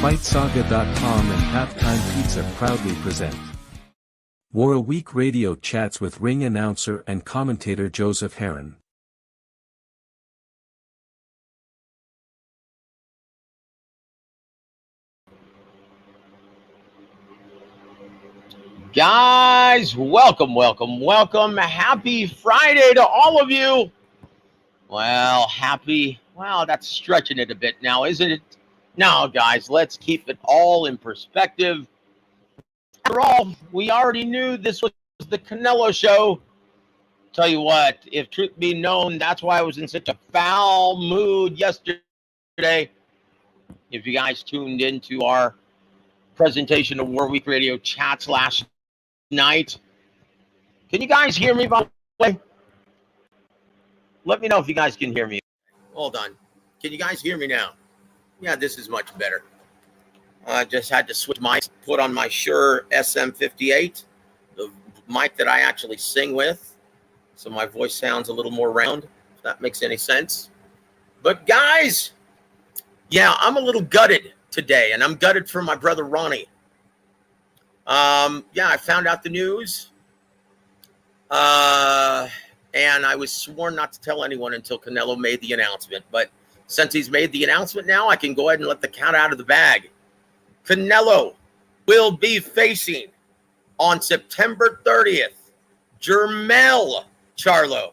FightSaga.com and Halftime Pizza proudly present WAWR Week Radio Chats with ring announcer and commentator Joseph Heron. Guys, welcome. Happy Friday to all of you. Well, that's stretching it a bit now, isn't it? No, guys, let's keep it all in perspective. After all, we already knew this was the Canelo show. Tell you what, if truth be known, that's why I was in such a foul mood yesterday. If you guys tuned into our presentation of WAWR Week Radio Chats last night, can you guys hear me, by the way? Let me know if you guys can hear me. Hold on. Can you guys hear me now? Yeah, this is much better. I just had to switch mics, put on my Shure SM58, the mic that I actually sing with, so my voice sounds a little more round, if that makes any sense. But guys, yeah, I'm a little gutted today, and I'm gutted for my brother Ronnie. Yeah, I found out the news, and I was sworn not to tell anyone until Canelo made the announcement. But since he's made the announcement now, I can go ahead and let the cat out of the bag. Canelo will be facing on September 30th, Jermel Charlo.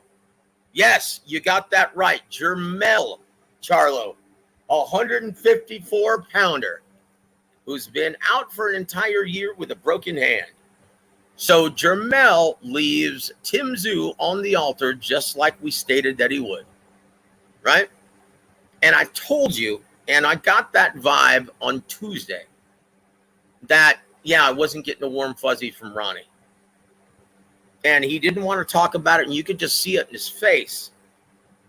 Yes, you got that right, Jermel Charlo, a 154-pounder who's been out for an entire year with a broken hand. So Jermel leaves Tim Tszyu on the altar just like we stated that he would, right? And I told you, and I got that vibe on Tuesday, that, yeah, I wasn't getting a warm fuzzy from Ronnie. And he didn't want to talk about it, and you could just see it in his face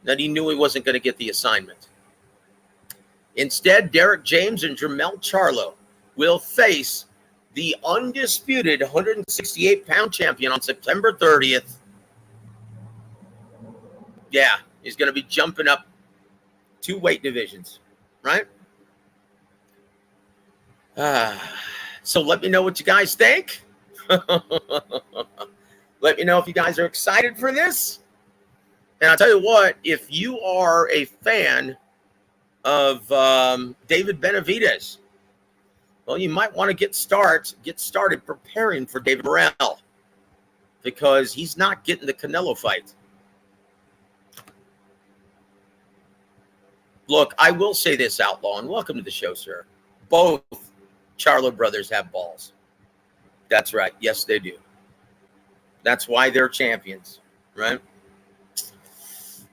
that he knew he wasn't going to get the assignment. Instead, Derek James and Jermel Charlo will face the undisputed 168-pound champion on September 30th. Yeah, he's going to be jumping up 2 weight divisions, right? So let me know what you guys think. Let me know if you guys are excited for this. And I'll tell you what, if you are a fan of David Benavidez, well, you might want to get started preparing for David Mell, because he's not getting the Canelo fight. Look, I will say this, Outlaw, and welcome to the show, sir. Both Charlo brothers have balls. That's right. Yes, they do. That's why they're champions, right?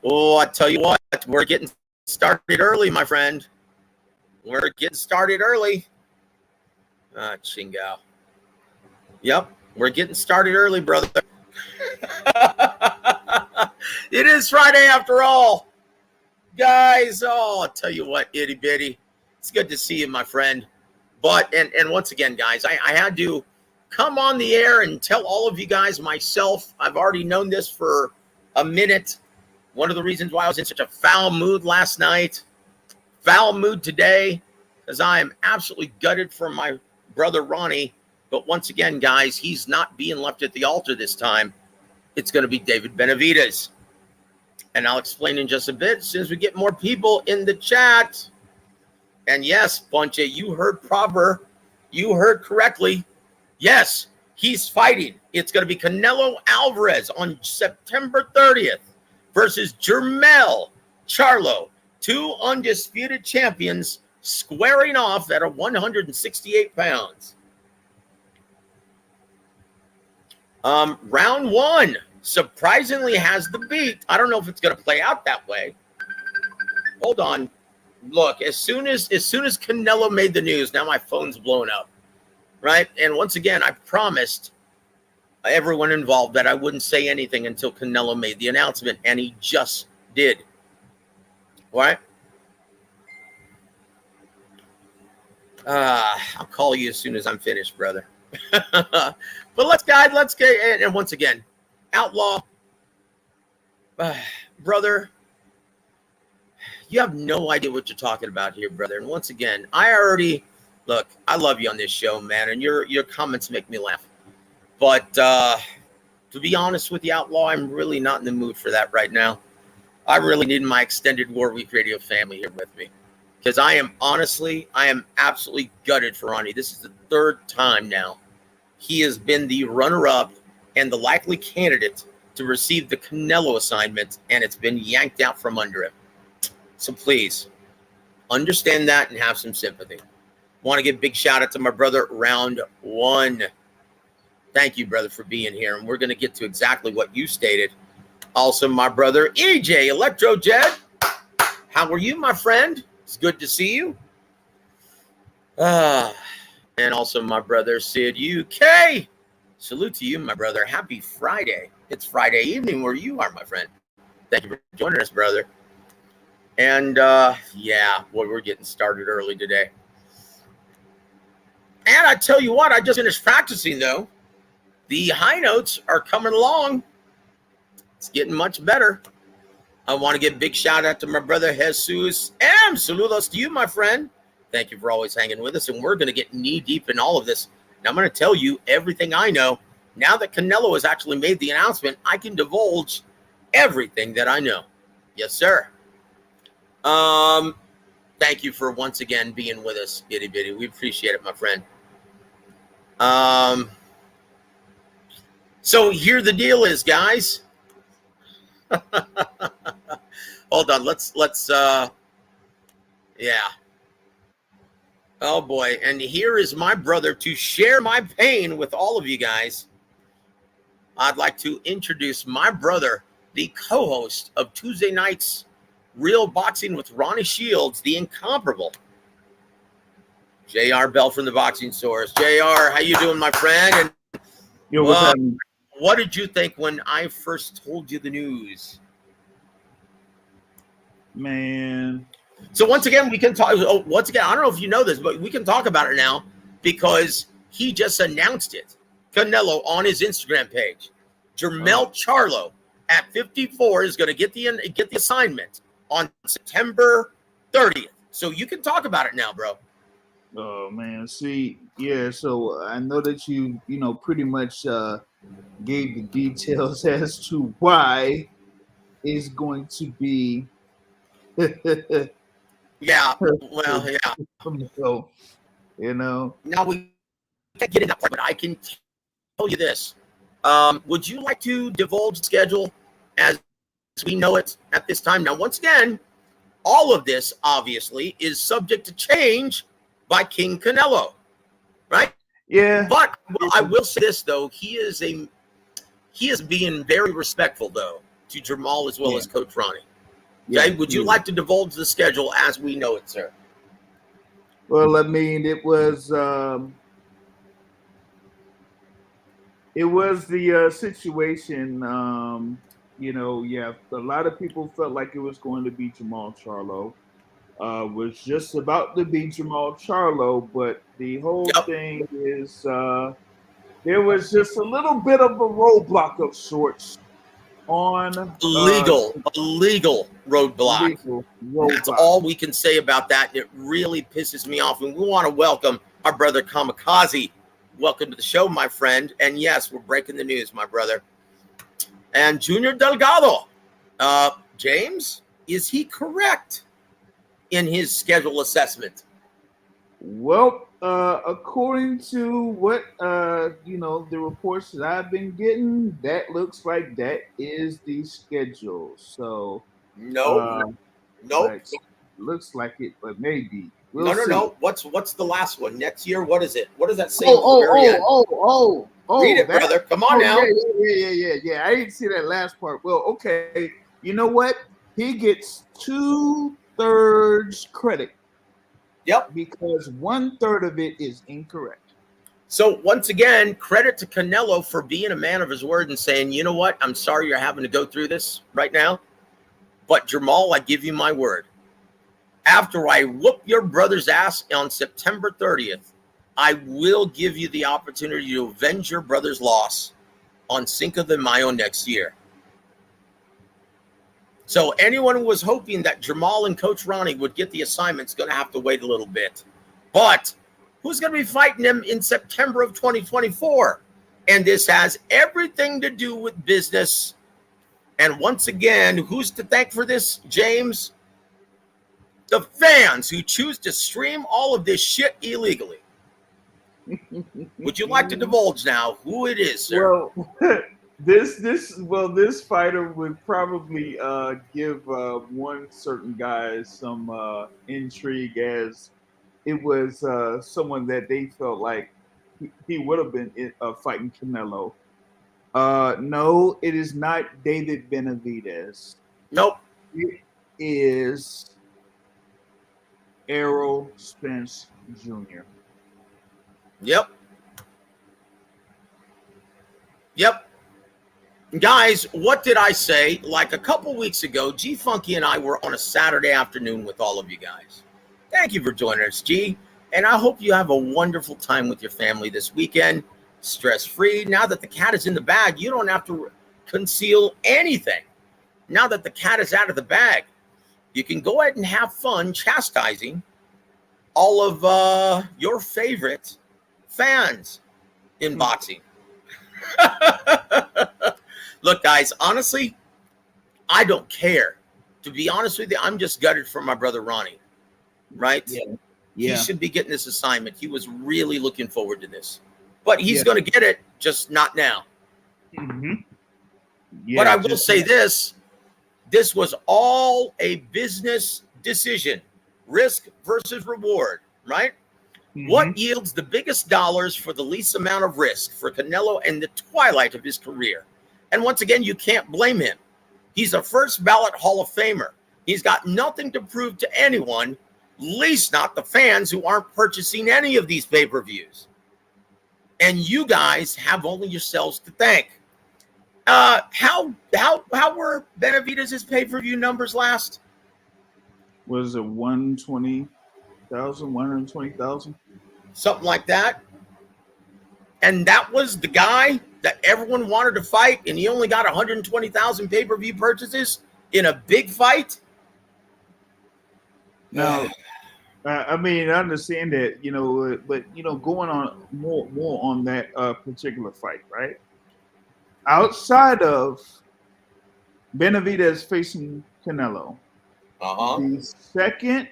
Oh, I tell you what, we're getting started early, my friend. We're getting started early. Chingao. Yep, we're getting started early, brother. It is Friday after all. Guys, oh, I'll tell you what, itty bitty. It's good to see you, my friend. But, and once again, guys, I had to come on the air and tell all of you guys myself. I've already known this for a minute. One of the reasons why I was in such a foul mood last night, foul mood today, because I am absolutely gutted for my brother Ronnie. But once again, guys, he's not being left at the altar this time. It's going to be David Benavidez. And I'll explain in just a bit as soon as we get more people in the chat. And yes, Buncha, you heard proper. You heard correctly. Yes, he's fighting. It's going to be Canelo Alvarez on September 30th versus Jermel Charlo, 2 undisputed champions squaring off at 168 pounds. Round 1 surprisingly has the beat. I don't know if it's going to play out that way. Hold on. Look, as soon as Canelo made the news, now my phone's blown up, right? And once again, I promised everyone involved that I wouldn't say anything until Canelo made the announcement, and he just did. All right? I'll call you as soon as I'm finished, brother. But let's get, and once again, Outlaw, brother, you have no idea what you're talking about here, brother. And once again, I already look, I love you on this show, man, and your comments make me laugh. But to be honest with you, Outlaw, I'm really not in the mood for that right now. I really need my extended WAWR Week Radio family here with me. Because I am absolutely gutted for Ronnie. This is the third time now he has been the runner-up and the likely candidate to receive the Canelo assignment, and it's been yanked out from under him. So please, understand that and have some sympathy. Want to give a big shout-out to my brother, Round One. Thank you, brother, for being here, and we're going to get to exactly what you stated. Also, my brother, EJ Electro Jed. How are you, my friend? It's good to see you. And also my brother, Sid UK. Salute to you, my brother. Happy Friday. It's Friday evening where you are, my friend. Thank you for joining us, brother. And, yeah, boy, we're getting started early today. And I tell you what, I just finished practicing, though. The high notes are coming along. It's getting much better. I want to give a big shout out to my brother Jesus M. Saludos to you, my friend. Thank you for always hanging with us. And we're going to get knee deep in all of this. Now I'm going to tell you everything I know. Now that Canelo has actually made the announcement, I can divulge everything that I know. Yes, sir. Thank you for once again being with us, Itty Bitty. We appreciate it, my friend. So here the deal is, guys. Hold on, let's yeah. Oh boy, and here is my brother to share my pain with all of you guys. I'd like to introduce my brother, the co-host of Tuesday night's Real Boxing with Ronnie Shields, the incomparable JR Bell from the Boxing Source. JR, how you doing, my friend? And Yo, what's happening? what did you think when I first told you the news? Man. So once again, we can talk. Oh, once again, I don't know if you know this, but we can talk about it now because he just announced it. Canelo on his Instagram page. Jermel Charlo at 54 is going to get the assignment on September 30th. So you can talk about it now, bro. Oh man, see, yeah. So I know that you pretty much gave the details as to why it's going to be. Yeah. Well, yeah. So, Now we can't get in that part, but I can tell you this. Would you like to divulge the schedule as we know it at this time? Now, once again, all of this obviously is subject to change by King Canelo, right? Yeah. But I will say this though, he is being very respectful though to Jermel as well as Coach Ronnie. Okay, would you like to divulge the schedule as we know it, sir? Well, I mean, it was the situation. A lot of people felt like it was going to be Jermel Charlo. Was just about to be Jermel Charlo, but the whole thing is there was just a little bit of a roadblock of sorts on legal roadblock. That's all we can say about that. It really pisses me off. And we want to welcome our brother Kamikaze. Welcome to the show, my friend. And yes, we're breaking the news, my brother. And Junior Delgado. James, is he correct in his schedule assessment? Well, according to what the reports that I've been getting, that looks like that is the schedule. So nope. Looks like it, but maybe. No. What's the last one? Next year? What is it? What does that say? Read it, brother. Come on now. Yeah. I didn't see that last part. Well, okay. You know what? He gets 2/3 credit. Yep. Because 1/3 of it is incorrect. So once again, credit to Canelo for being a man of his word and saying, you know what? I'm sorry you're having to go through this right now. But Jermel, I give you my word. After I whoop your brother's ass on September 30th, I will give you the opportunity to avenge your brother's loss on Cinco de Mayo next year. So anyone who was hoping that Jermel and Coach Ronnie would get the assignment is going to have to wait a little bit. But who's going to be fighting him in September of 2024. And this has everything to do with business. And once again, who's to thank for this, James? The fans who choose to stream all of this shit illegally. Would you like to divulge now who it is, sir? Well, this fighter would probably give one certain guy some intrigue, as it was someone that they felt like he would have been fighting Canelo. No, it is not David Benavidez. Nope. It is Errol Spence Jr. Yep. Guys, what did I say? Like a couple weeks ago, G Funky and I were on a Saturday afternoon with all of you guys. Thank you for joining us, G. And I hope you have a wonderful time with your family this weekend. Stress-free. Now that the cat is in the bag, you don't have to conceal anything. Now that the cat is out of the bag, you can go ahead and have fun chastising all of your favorite fans in boxing. Look, guys, honestly, I don't care. To be honest with you, I'm just gutted for my brother Ronnie, right? Yeah. He should be getting this assignment. He was really looking forward to this. But he's going to get it, just not now. Mm-hmm. But I will say this was all a business decision, risk versus reward, right? Mm-hmm. What yields the biggest dollars for the least amount of risk for Canelo in the twilight of his career? And once again, you can't blame him. He's a first ballot Hall of Famer. He's got nothing to prove to anyone, least not the fans who aren't purchasing any of these pay-per-views. And you guys have only yourselves to thank. How were Benavidez's pay-per-view numbers last? Was it 120,000? Something like that. And that was the guy that everyone wanted to fight, and he only got 120,000 pay-per-view purchases in a big fight? No. I mean, I understand that, but going on more on that particular fight, right? Outside of Benavidez facing Canelo, the second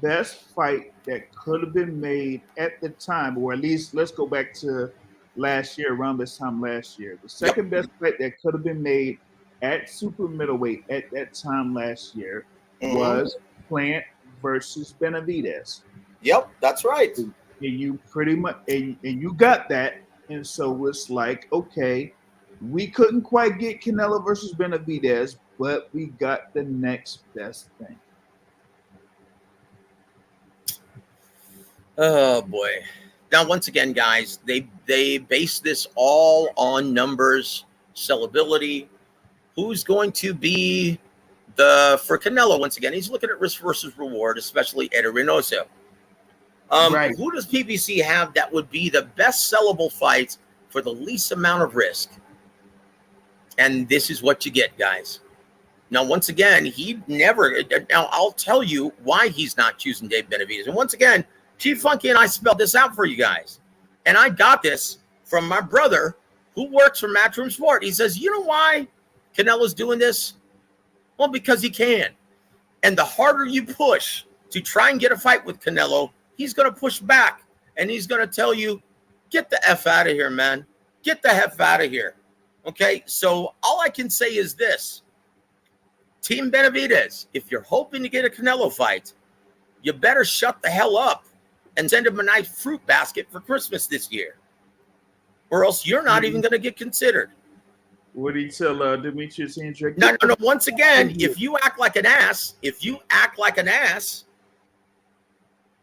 best fight that could have been made at the time, or at least let's go back to last year, around this time last year, the second best fight that could have been made at super middleweight at that time last year was Plant versus Benavidez. Yep, that's right. And you pretty much and you got that, and so it's like, okay, we couldn't quite get Canelo versus Benavidez, but we got the next best thing. Oh boy. Now, once again, guys, they base this all on numbers, sellability. Who's going to be for Canelo? Once again, he's looking at risk versus reward, especially Eddie Reynoso. Right. Who does PBC have that would be the best sellable fight for the least amount of risk? And this is what you get, guys. Now, once again, now I'll tell you why he's not choosing Dave Benavidez. And once again, Chief Funky and I spelled this out for you guys. And I got this from my brother who works for Matchroom Sport. He says, you know why Canelo's doing this? Well, because he can. And the harder you push to try and get a fight with Canelo, he's going to push back. And he's going to tell you, get the F out of here, man. Get the F out of here. Okay? So all I can say is this. Team Benavidez, if you're hoping to get a Canelo fight, you better shut the hell up and send him a nice fruit basket for Christmas this year. Or else you're not even going to get considered. What did he tell Demetrius Hendrick? No. Once again, if you act like an ass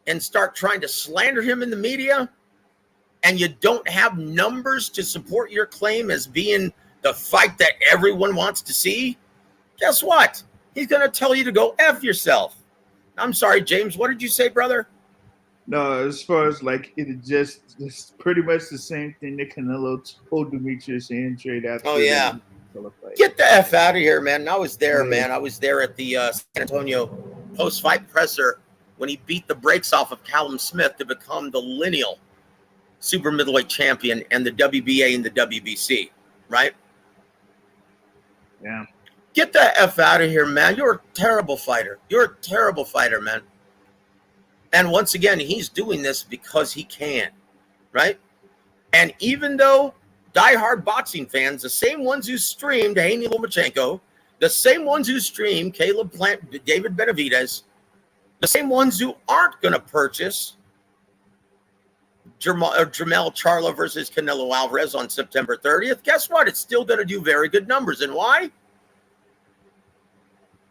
and start trying to slander him in the media, and you don't have numbers to support your claim as being the fight that everyone wants to see, guess what? He's going to tell you to go F yourself. I'm sorry, James. What did you say, brother? No, as far as like it's pretty much the same thing that Canelo told Demetrius Hendrick after. Oh yeah, get the F out of here, man. I was there, man. I was there at the San Antonio post-fight presser when he beat the brakes off of Callum Smith to become the lineal super middleweight champion and the WBA and the WBC, right? Yeah. Get the F out of here, man. You're a terrible fighter. You're a terrible fighter, man. And once again, he's doing this because he can, right? And even though diehard boxing fans, the same ones who streamed Haney Lomachenko, the same ones who streamed Caleb Plant, David Benavidez, the same ones who aren't going to purchase Jermel Charlo versus Canelo Alvarez on September 30th, guess what? It's still going to do very good numbers. And why?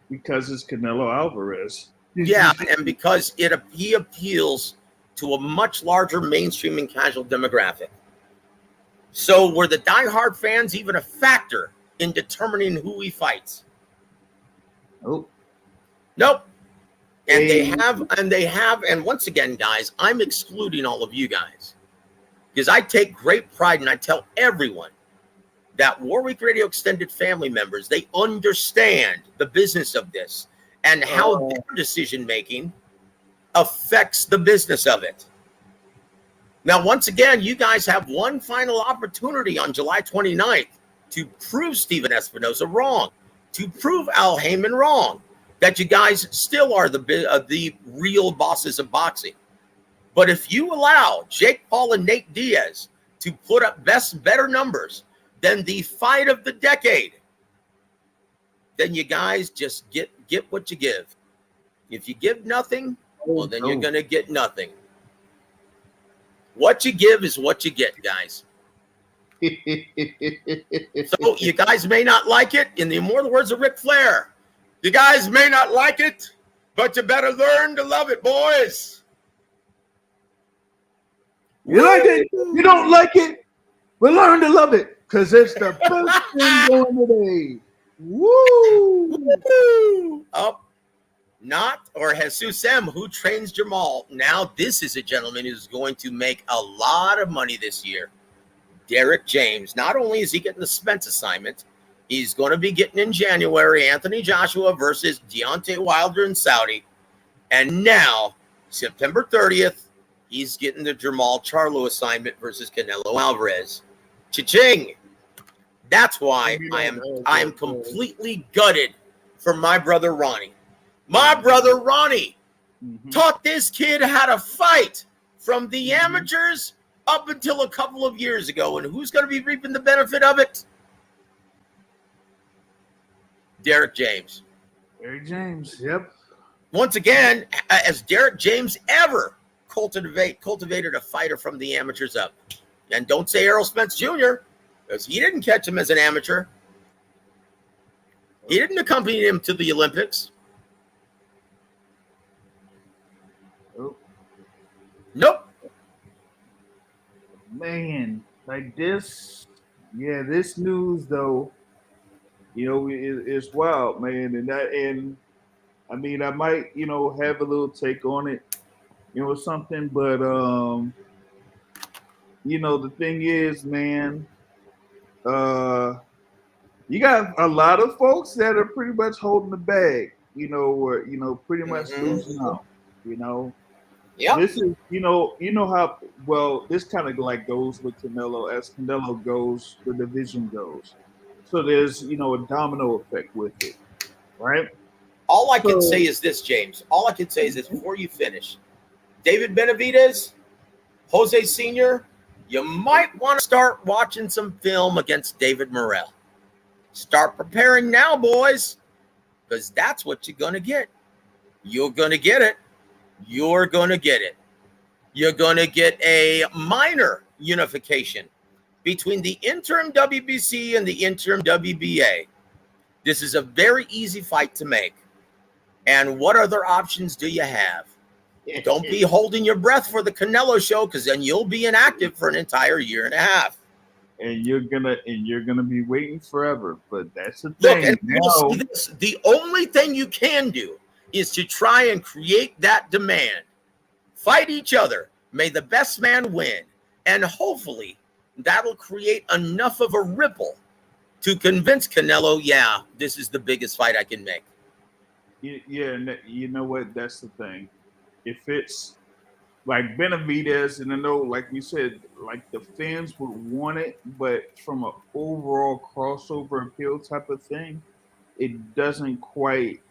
Because it's Canelo Alvarez. Yeah, and because he appeals to a much larger mainstream and casual demographic. So were the diehard fans even a factor in determining who he fights? Nope. Nope. And they have, and once again, guys, I'm excluding all of you guys because I take great pride and I tell everyone that WAWR Week Radio Extended family members, they understand the business of this and how their decision-making affects the business of it. Now, once again, you guys have one final opportunity on July 29th to prove Steven Espinosa wrong, to prove Al Heyman wrong, that you guys still are the real bosses of boxing. But if you allow Jake Paul and Nate Diaz to put up better numbers than the fight of the decade, then you guys just get what you give. If you give nothing, well, then you're going to get nothing. What you give is what you get, guys. So you guys may not like it. In the immortal words of Ric Flair, you guys may not like it, but you better learn to love it, boys. You like it? You don't like it? Well, learn to love it because it's the best thing going today. Woo! Up, not or Jesus M, who trains Jermel. Now, this is a gentleman who's going to make a lot of money this year. Derek James. Not only is he getting the Spence assignment, he's going to be getting in January Anthony Joshua versus Deontay Wilder in Saudi. And now, September 30th, he's getting the Jermel Charlo assignment versus Canelo Alvarez. Cha-ching! That's why I am completely gutted for my brother Ronnie. My brother Ronnie taught this kid how to fight from the amateurs up until a couple of years ago. And who's going to be reaping the benefit of it? Derek James. Derek James, yep. Once again, as Derek James ever cultivated a fighter from the amateurs up. And don't say Errol Spence Jr., because he didn't catch him as an amateur. He didn't accompany him to the Olympics. Nope. Man, like this, yeah, this news though, you know, it's wild, man. And I mean, I might, you know, have a little take on it, you know, something, but you know, the thing is, man, you got a lot of folks that are pretty much holding the bag, you know, or you know, pretty much losing out, you know. Yeah. This is, you know how well this kind of like goes with Canelo. As Canelo goes, the division goes. So there's, you know, a domino effect with it, right? All I can say is this, James. All I can say is this before you finish. David Benavidez, Jose Sr., you might want to start watching some film against David Morrell. Start preparing now, boys, because that's what you're going to get. You're going to get it. You're going to get it. You're going to get a minor unification between the interim WBC and the interim WBA. This is a very easy fight to make. And what other options do you have? Don't be holding your breath for the Canelo show, because then you'll be inactive for an entire year and a half. And you're gonna be waiting forever. But that's the Look, thing. and we'll see this. The only thing you can do is to try and create that demand. Fight each other. May the best man win. And hopefully that'll create enough of a ripple to convince Canelo, yeah, this is the biggest fight I can make. Yeah, you know what? That's the thing. if it's like Benavidez, and I know, like we said, like the fans would want it, but from an overall crossover appeal type of thing, it doesn't quite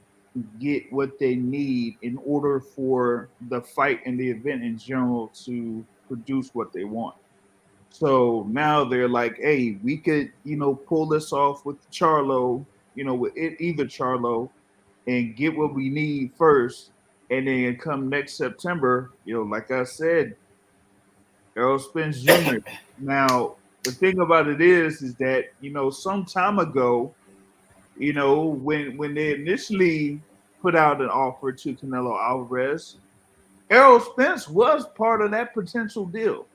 get what they need in order for the fight and the event in general to produce what they want. So now they're like, hey, we could, pull this off with Charlo, with either Charlo and get what we need first. And then come next September, like I said, Errol Spence Jr. Now, the thing about it is that, some time ago, when they initially put out an offer to Canelo Alvarez, Errol Spence was part of that potential deal.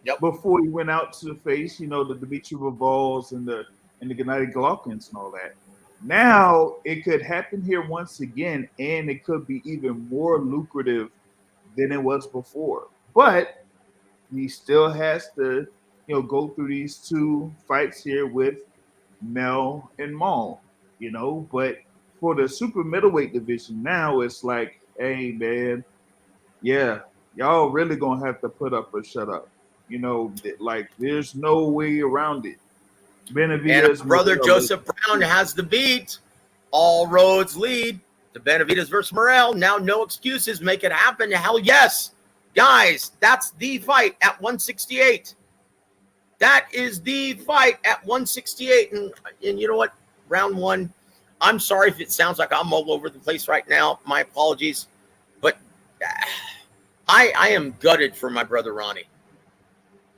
Yep. Before he went out to face, the Dimitri Bivals and the Gennady Golovkins and all that. Now it could happen here once again, and it could be even more lucrative than it was before. But he still has to, go through these two fights here with Mell and Mell, But for the super middleweight division now, it's like, hey man, yeah, y'all really gonna have to put up or shut up. Like there's no way around it. Benavidez, and brother Joseph Brown has the beat. All roads lead to Benavidez versus Mell. Now no excuses. Make it happen. Hell yes. Guys, that's the fight at 168. That is the fight at 168. And you know what? Round one. I'm sorry if it sounds like I'm all over the place right now. My apologies. But I am gutted for my brother Ronnie.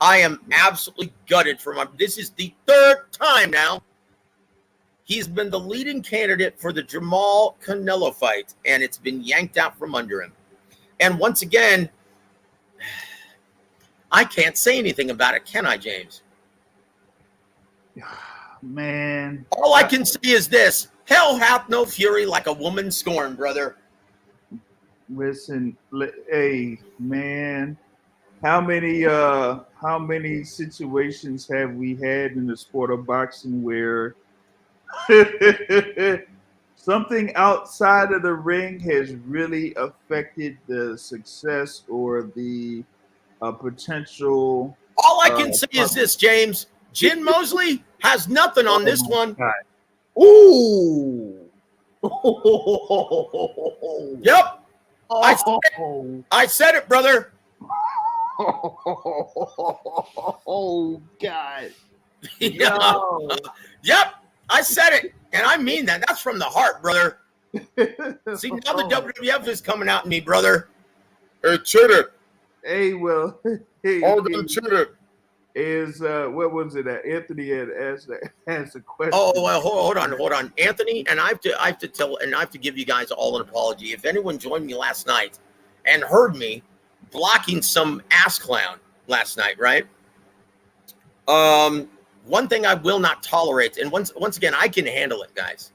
I am absolutely gutted for this is the third time now he's been the leading candidate for the Jermel Canelo fight, and it's been yanked out from under him. And once again, I can't say anything about it, can I, James? Man. All I can say is this: hell hath no fury like a woman scorned, brother. Listen, hey, man. How many situations have we had in the sport of boxing where something outside of the ring has really affected the success or the potential? All I can say is this, James. Jin Mosley has nothing on this one. God. Ooh. Yep. I said it, brother. Oh God! No. Yep, I said it, and I mean that. That's from the heart, brother. See, now the WWF is coming out in me, brother. Hey, cheater. Hey, well, all them cheater. Is what was it that Anthony had asked a question? Oh, well, hold on, Anthony, and I have to give you guys all an apology. If anyone joined me last night and heard me blocking some ass clown last night, right? One thing I will not tolerate, and once again, I can handle it, guys.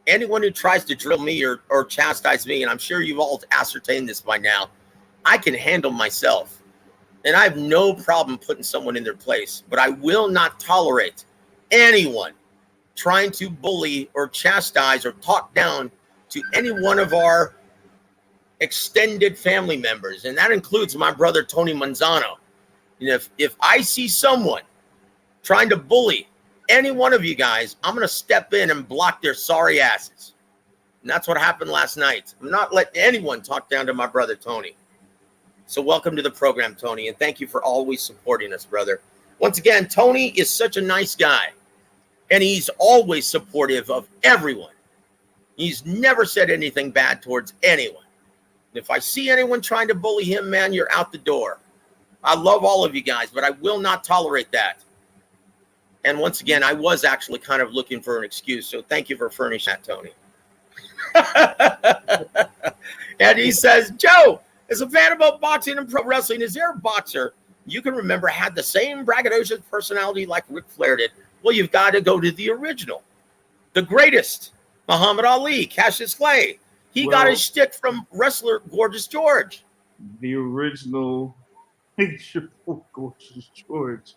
Anyone who tries to drill me or chastise me, and I'm sure you've all ascertained this by now, I can handle myself. And I have no problem putting someone in their place, but I will not tolerate anyone trying to bully or chastise or talk down to any one of our extended family members, and that includes my brother Tony Manzano. And if I see someone trying to bully any one of you guys, I'm going to step in and block their sorry asses. And that's what happened last night. I'm not letting anyone talk down to my brother Tony. So welcome to the program, Tony, and thank you for always supporting us, brother. Once again, Tony is such a nice guy, and he's always supportive of everyone. He's never said anything bad towards anyone. If I see anyone trying to bully him, man, you're out the door. I love all of you guys, but I will not tolerate that. And once again, I was actually kind of looking for an excuse, so thank you for furnishing that, Tony. And he says, Joe, as a fan about boxing and pro wrestling, is there a boxer you can remember had the same braggadocious personality like Ric Flair did? Well, you've got to go to the original, the greatest, Muhammad Ali, Cassius Clay. He got his shtick from wrestler Gorgeous George. The original Gorgeous George.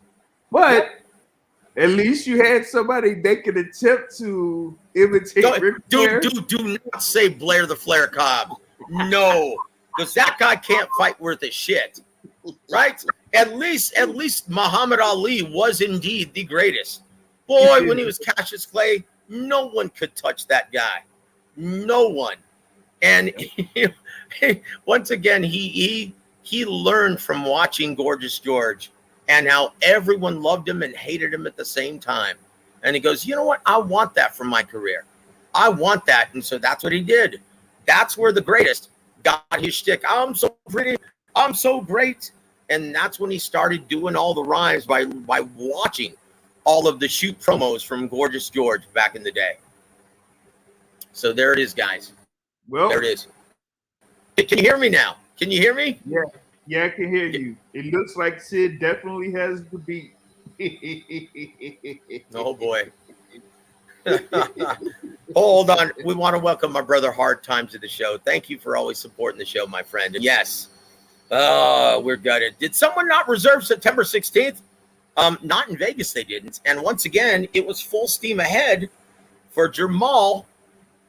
But at least you had somebody that could attempt to imitate Ric Flair. Do not say Blair the Flair Cobb. No. because that guy can't fight worth a shit, right? At least Muhammad Ali was indeed the greatest. Boy, when he was Cassius Clay, no one could touch that guy. No one. And once again, he learned from watching Gorgeous George and how everyone loved him and hated him at the same time. And he goes, you know what? I want that for my career. I want that. And so that's what he did. That's where the greatest got his shtick. I'm so pretty. I'm so great. And that's when he started doing all the rhymes by watching all of the shoot promos from Gorgeous George back in the day. So there it is, guys. Well, there it is. Can you hear me now? Can you hear me? Yeah, I can hear you. It looks like Sid definitely has the beat. Oh boy. Hold on. We want to welcome my brother Hard Times to the show. Thank you for always supporting the show, my friend. And yes, we're gutted. Did someone not reserve September 16th? Not in Vegas, they didn't. And once again, it was full steam ahead for Jermel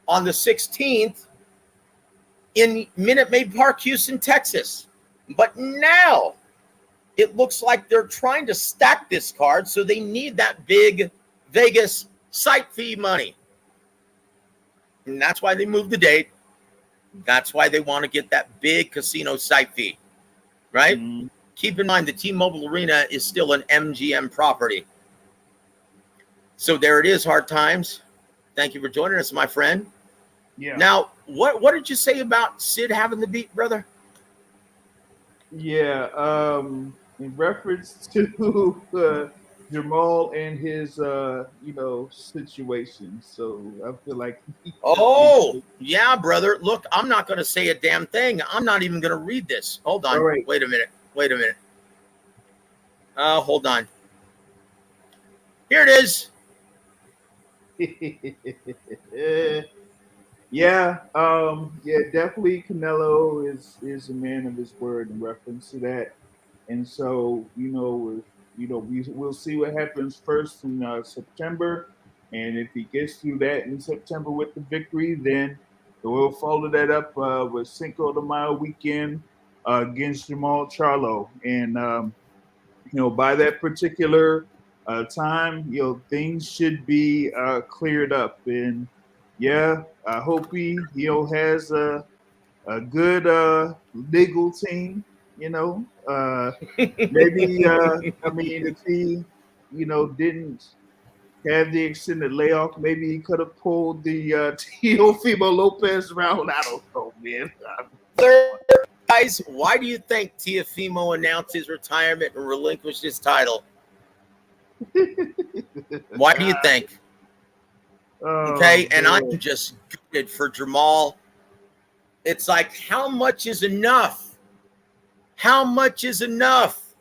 on the 16th in Minute Maid Park, Houston, Texas. But now it looks like they're trying to stack this card, so they need that big Vegas site fee money. And that's why they moved the date. That's why they want to get that big casino site fee, right? Mm-hmm. Keep in mind the T-Mobile Arena is still an MGM property. So there it is, Hard Times. Thank you for joining us, my friend. Yeah. Now, what did you say about Sid having the beat, brother? Yeah, in reference to Jermel and his, situation. So I feel like. Yeah, brother. Look, I'm not going to say a damn thing. I'm not even going to read this. Hold on. Right. Wait a minute. Hold on. Here it is. Yeah, definitely Canelo is a man of his word in reference to that. And so, we'll see what happens first in September. And if he gets through that in September with the victory, then we'll follow that up with Cinco de Mayo weekend against Jermel Charlo. And, by that particular time, things should be cleared up. And yeah, I hope he has a good legal team. Maybe if he didn't have the extended layoff, maybe he could have pulled the Teofimo Lopez round. I don't know, man. Guys, why do you think Teofimo announced his retirement and relinquished his title? Why do you think? Okay, and I'm just gutted for Jermel. It's like, how much is enough? How much is enough?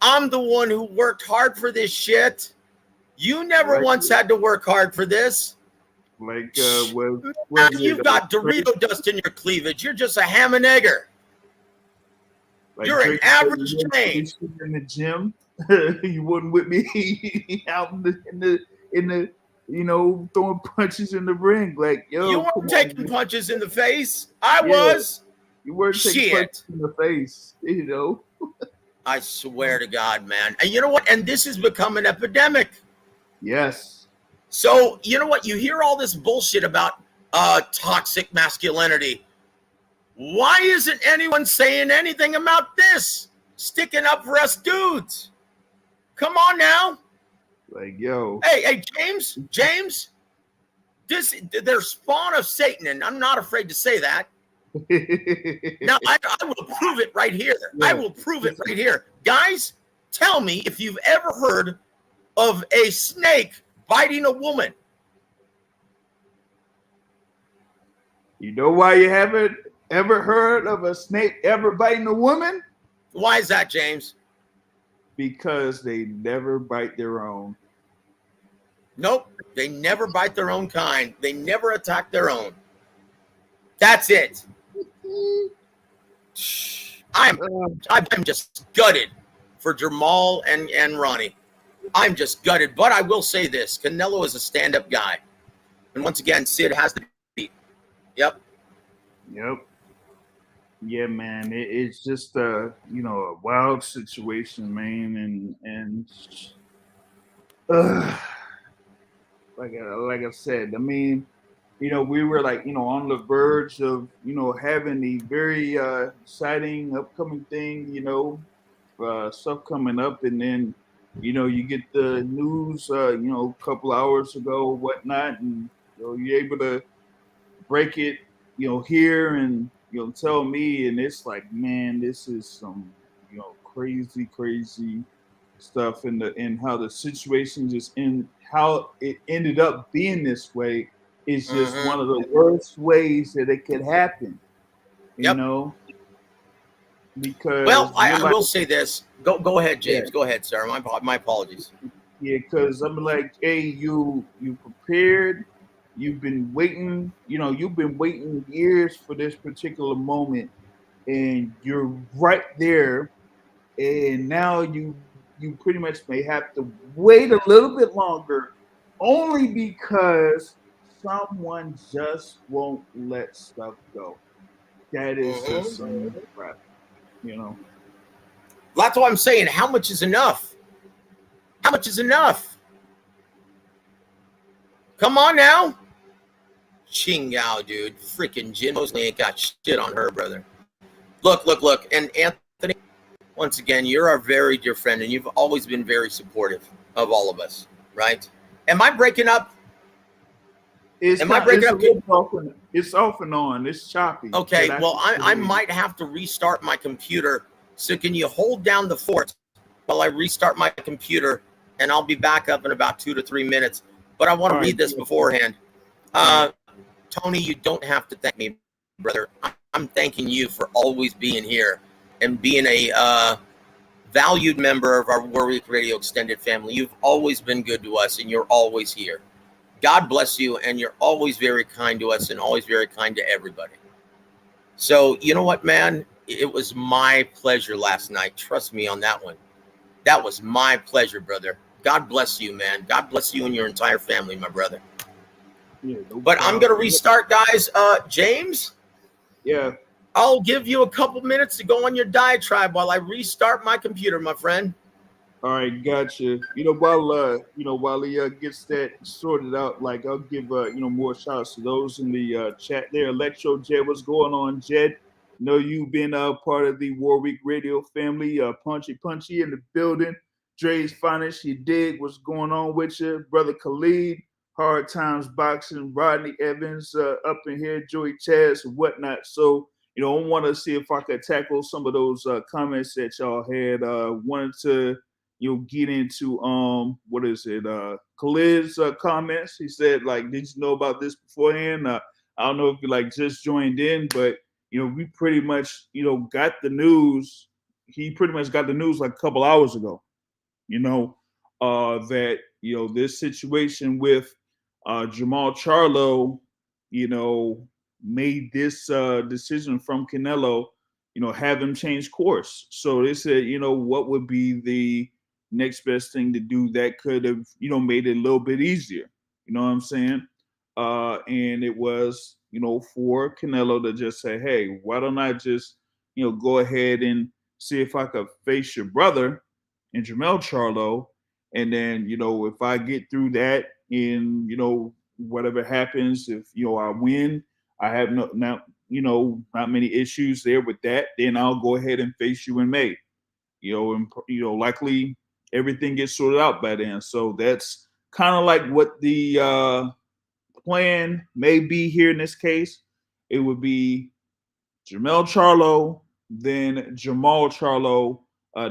I'm the one who worked hard for this shit. You never once had to work hard for this. Like, you've got Dorito dust in your cleavage. You're just a ham and egger. Like you're an average Jane. In the gym, you wouldn't with me out in the throwing punches in the ring. Like, yo, you weren't taking punches in the face. I was. You weren't taking punches in the face. I swear to God, man. And you know what? And this has become an epidemic. Yes. So you know what? You hear all this bullshit about toxic masculinity. Why isn't anyone saying anything about this? Sticking up for us dudes. Come on now. Like, yo. Hey, James. They're spawn of Satan, and I'm not afraid to say that. Now, I will prove it right here. Yeah. I will prove it right here. Guys, tell me if you've ever heard of a snake biting a woman. You know why you haven't ever heard of a snake ever biting a woman? Why is that, James? Because they never bite their own. Nope. They never bite their own kind. They never attack their own. That's it. I'm just gutted for Jermel and Ronnie. I'm just gutted. But I will say this. Canelo is a stand-up guy. And once again, Sid has to beat. Yep. Yeah, man, it's just a wild situation, man, and uh, like I said, I mean, we were like, on the verge of, having a very exciting upcoming thing, stuff coming up, and then, you get the news, a couple hours ago, whatnot, and you're able to break it, here and tell me, and it's like, man, this is some, crazy, crazy stuff, and how the situation just in how it ended up being this way is just one Mm-hmm. of the worst ways that it could happen, you Yep. know, Well, because I you're like, will say this. Go ahead, yeah, James. Go ahead, sir. My apologies. yeah, because I'm like, hey, you prepared, you've been waiting years for this particular moment, and you're right there, and now you pretty much may have to wait a little bit longer, only because someone just won't let stuff go. That is just Mm-hmm. some crap, you know. That's what I'm saying. How much is enough? How much is enough? Come on now. Ching Yao, dude. Freaking Jin Mosley ain't got shit on her, brother. Look. And Anthony, once again, you're our very dear friend, and you've always been very supportive of all of us, right? Am I breaking up? It's Am I kind, breaking it's a up? little off and on. It's choppy, but Okay, I well, can I still hear you. might have to restart my computer. So can you hold down the fort while I restart my computer, and I'll be back up in about 2 to 3 minutes. But I want to All right, read this beforehand. all right. Tony, you don't have to thank me, brother. I'm thanking you for always being here and being a valued member of our Warwick Radio Extended family. You've always been good to us, and you're always here. God bless you, and you're always very kind to us and always very kind to everybody. So, you know what, man? It was my pleasure last night. Trust me on that one. That was my pleasure, brother. God bless you, man. God bless you and your entire family, my brother. Yeah, no But I'm going to problem. restart, guys. James, Yeah. I'll give you a couple minutes to go on your diatribe while I restart my computer, my friend. All right, gotcha. While he gets that sorted out, like I'll give more shout outs to those in the chat there. Electro Jed, what's going on, Jed? Know you've been part of the Warwick Radio family. Punchy in the building. Dre's finest, you dig what's going on with you, brother Khalid. Hard Times Boxing, Rodney Evans up in here, Joey Chaz and whatnot. So I want to see if I could tackle some of those comments that y'all had. Wanted to get into what is it Khalid's comments. He said, like, did you know about this beforehand? I don't know if you like just joined in, but we pretty much got the news. He pretty much got the news like a couple hours ago, that this situation with Jamal Charlo, made this decision from Canelo, have him change course. So they said, what would be the next best thing to do that could have, made it a little bit easier. You know what I'm saying? And it was, for Canelo to just say, hey, why don't I just, go ahead and see if I could face your brother and Jermel Charlo, and then if I get through that, and whatever happens, if I win, I have no now not many issues there with that. Then I'll go ahead and face you in May. And likely everything gets sorted out by then. So that's kind of like what the plan may be here in this case. It would be Jermel Charlo, then Jamal Charlo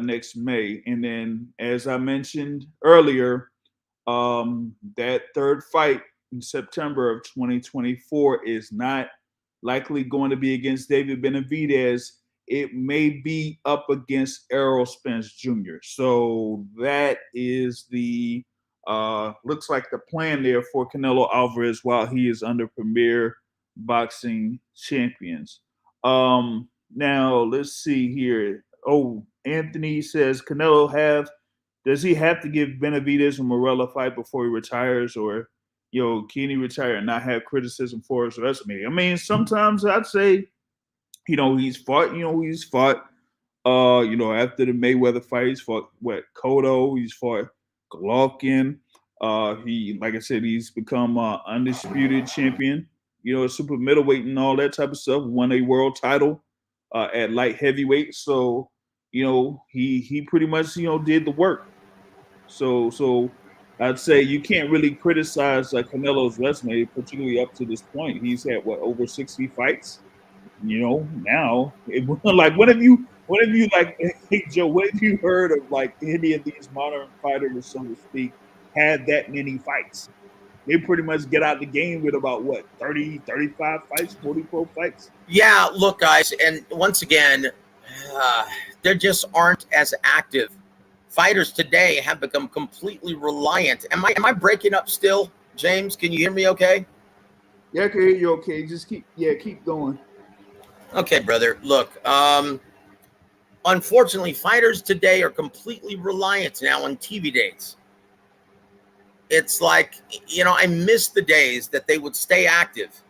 next May. And then, as I mentioned earlier, that third fight in September of 2024 is not likely going to be against David Benavidez. It may be up against Errol Spence Jr. So that is the looks like the plan there for Canelo Alvarez while he is under Premier Boxing Champions. Now let's see here. Oh, Anthony says Canelo have does he have to give Benavidez and Morella a fight before he retires, or can he retire and not have criticism for his resume? I mean, sometimes I'd say He's fought. He's fought. After the Mayweather fight, he's fought Cotto. He's fought Golovkin. Like I said, he's become undisputed champion. Super middleweight and all that type of stuff. Won a world title at light heavyweight. So he pretty much did the work. So I'd say you can't really criticize Canelo's resume, particularly up to this point. He's had over 60 fights. Now like what have you like hey Joe, what have you heard of like any of these modern fighters, so to speak, had that many fights? They pretty much get out the game with about what, 30, 35 fights, 44 fights? Yeah, look, guys, and once again, they just aren't as active. Fighters today have become completely reliant. Am I breaking up still, James? Can you hear me okay? Yeah, I can hear you okay. Just keep going. Okay, brother. Look, unfortunately, fighters today are completely reliant now on TV dates. It's like, I miss the days that they would stay active.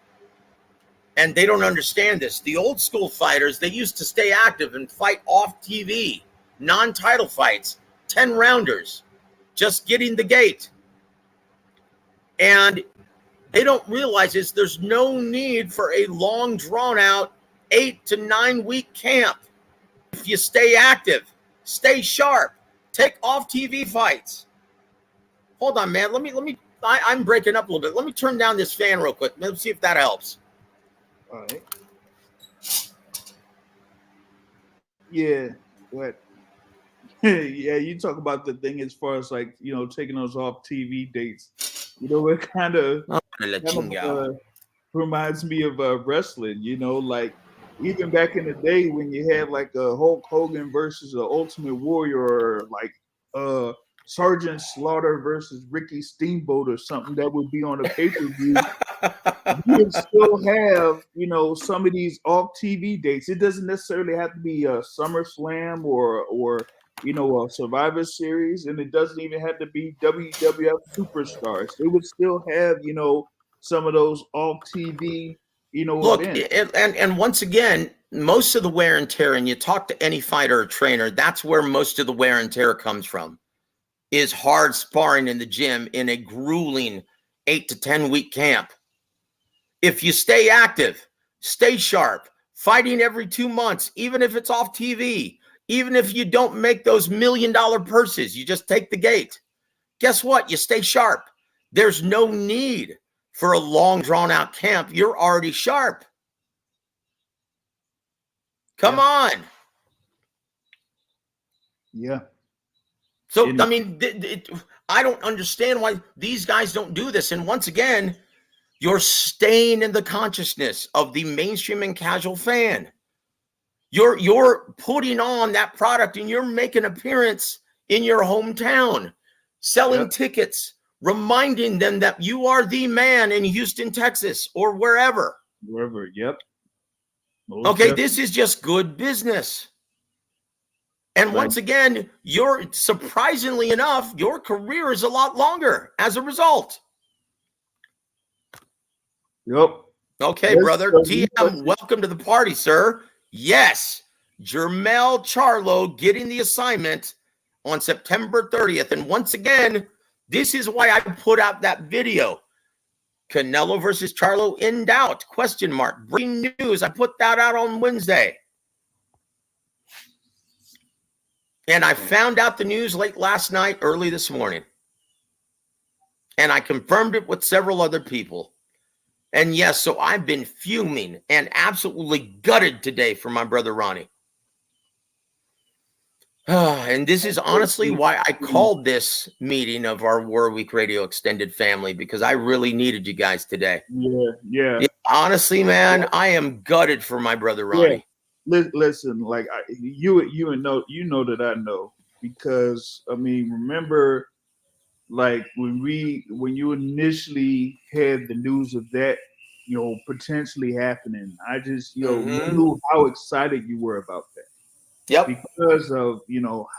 And they don't understand this. The old school fighters, they used to stay active and fight off TV, non-title fights, 10 rounders, just getting the gate. And they don't realize is there's no need for a long, drawn out 8 to 9 week camp. If you stay active, stay sharp, take off TV fights. Hold on, man. I'm breaking up a little bit. Let me turn down this fan real quick. Let's see if that helps. All right. Yeah. What? Yeah, you talk about the thing as far as like, taking those off TV dates. It kind of reminds me of wrestling, like even back in the day when you had like a Hulk Hogan versus the Ultimate Warrior, or like Sergeant Slaughter versus Ricky Steamboat or something that would be on a pay-per-view. You would still have, some of these off TV dates. It doesn't necessarily have to be a SummerSlam or a Survivor Series, and it doesn't even have to be WWF Superstars. They would still have, some of those off TV, Look, events. and once again, most of the wear and tear, and you talk to any fighter or trainer, that's where most of the wear and tear comes from, is hard sparring in the gym in a grueling 8 to 10 week camp. If you stay active, stay sharp, fighting every 2 months, even if it's off TV, even if you don't make those $1 million purses, you just take the gate. Guess what? You stay sharp. There's no need for a long, drawn-out camp. You're already sharp. Come on. Yeah. So, I mean, I don't understand why these guys don't do this. And once again, you're staying in the consciousness of the mainstream and casual fan. You're putting on that product and you're making an appearance in your hometown, selling tickets, reminding them that you are the man in Houston, Texas, or wherever. Yep. Most okay, definitely. This is just good business. And once again, surprisingly enough, your career is a lot longer as a result. Yep. Okay, brother. TM, welcome to the party, sir. Yes, Jermel Charlo getting the assignment on September 30th. And once again, this is why I put out that video. Canelo versus Charlo in doubt, ? Breaking news. I put that out on Wednesday. And I found out the news late last night, early this morning. And I confirmed it with several other people. And yes, so I've been fuming and absolutely gutted today for my brother Ronnie. And this is honestly why I called this meeting of our WAWR Week Radio extended family, because I really needed you guys today. Yeah. Honestly, man, I am gutted for my brother Ronnie. Yeah. Listen, like you know that I know, because I mean, remember, like when you initially had the news of that, potentially happening, I just knew how excited you were about that. Yep. Because of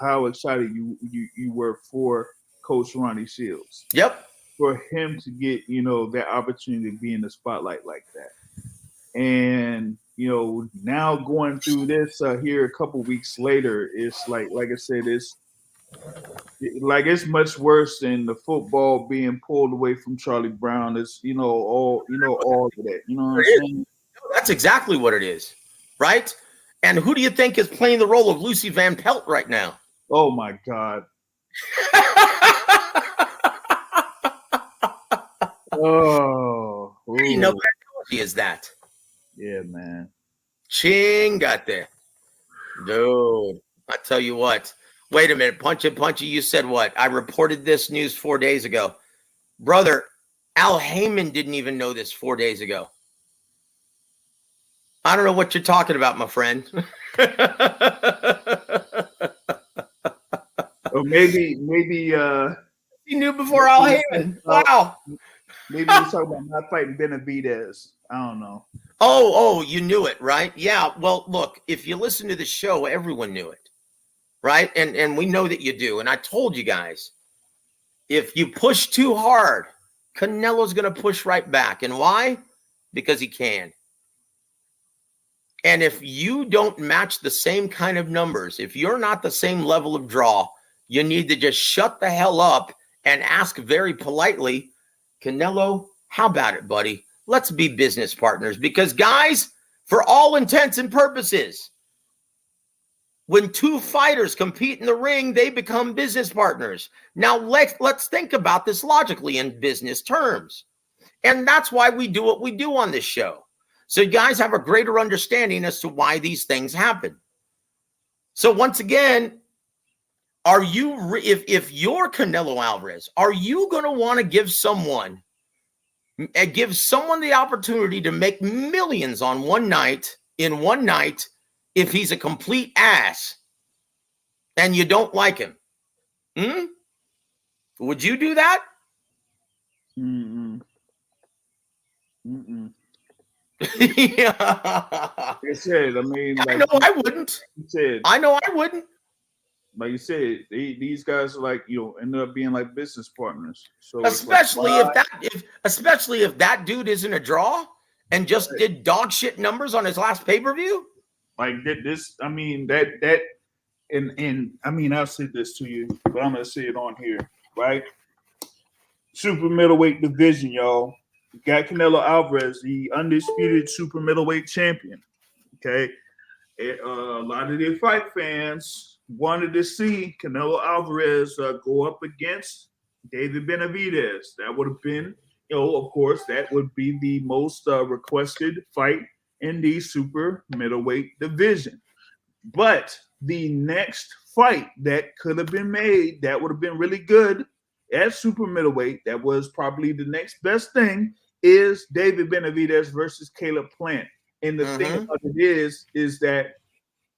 how excited you were for Coach Ronnie Shields. Yep. For him to get that opportunity to be in the spotlight like that, and now going through this here a couple weeks later, it's like I said, it's much worse than the football being pulled away from Charlie Brown. It's all of that. You know what I'm saying? That's exactly what it is, right? And who do you think is playing the role of Lucy Van Pelt right now? Oh my God. Oh, you know what technology is that? Yeah, man. Chingate. Dude, I tell you what. Wait a minute, Punchy, you said what? I reported this news 4 days ago. Brother, Al Heyman didn't even know this 4 days ago. I don't know what you're talking about, my friend. Or maybe he knew before Al Heyman. Wow. Maybe he's talking about not fighting Benavidez. I don't know. Oh, you knew it, right? Yeah. Well, look, if you listen to the show, everyone knew it, right? And we know that you do. And I told you guys, if you push too hard, Canelo's going to push right back. And why? Because he can. And if you don't match the same kind of numbers, if you're not the same level of draw, you need to just shut the hell up and ask very politely, Canelo, how about it, buddy? Let's be business partners. Because, guys, for all intents and purposes, when two fighters compete in the ring, they become business partners. Now, let's think about this logically in business terms. And that's why we do what we do on this show. So you guys have a greater understanding as to why these things happen. So once again, are you, if you're Canelo Alvarez, are you going to want to give someone the opportunity to make millions on one night, if he's a complete ass and you don't like him? Would you do that? Yeah. Like I said, I mean, I know I wouldn't. I know I wouldn't. Like you said, these guys are like, end up being like business partners. So especially if that dude isn't a draw and just did dog shit numbers on his last pay-per-view. Like this, I mean and I mean, I'll say this to you, but I'm gonna say it on here, right? Super middleweight division, y'all. We got Canelo Alvarez, the undisputed super middleweight champion. Okay, a lot of the fight fans wanted to see Canelo Alvarez go up against David Benavidez. That would have been, of course, that would be the most requested fight in the super middleweight division. But the next fight that could have been made, that would have been really good at super middleweight, that was probably the next best thing, is David Benavidez versus Caleb Plant. And the thing about it is that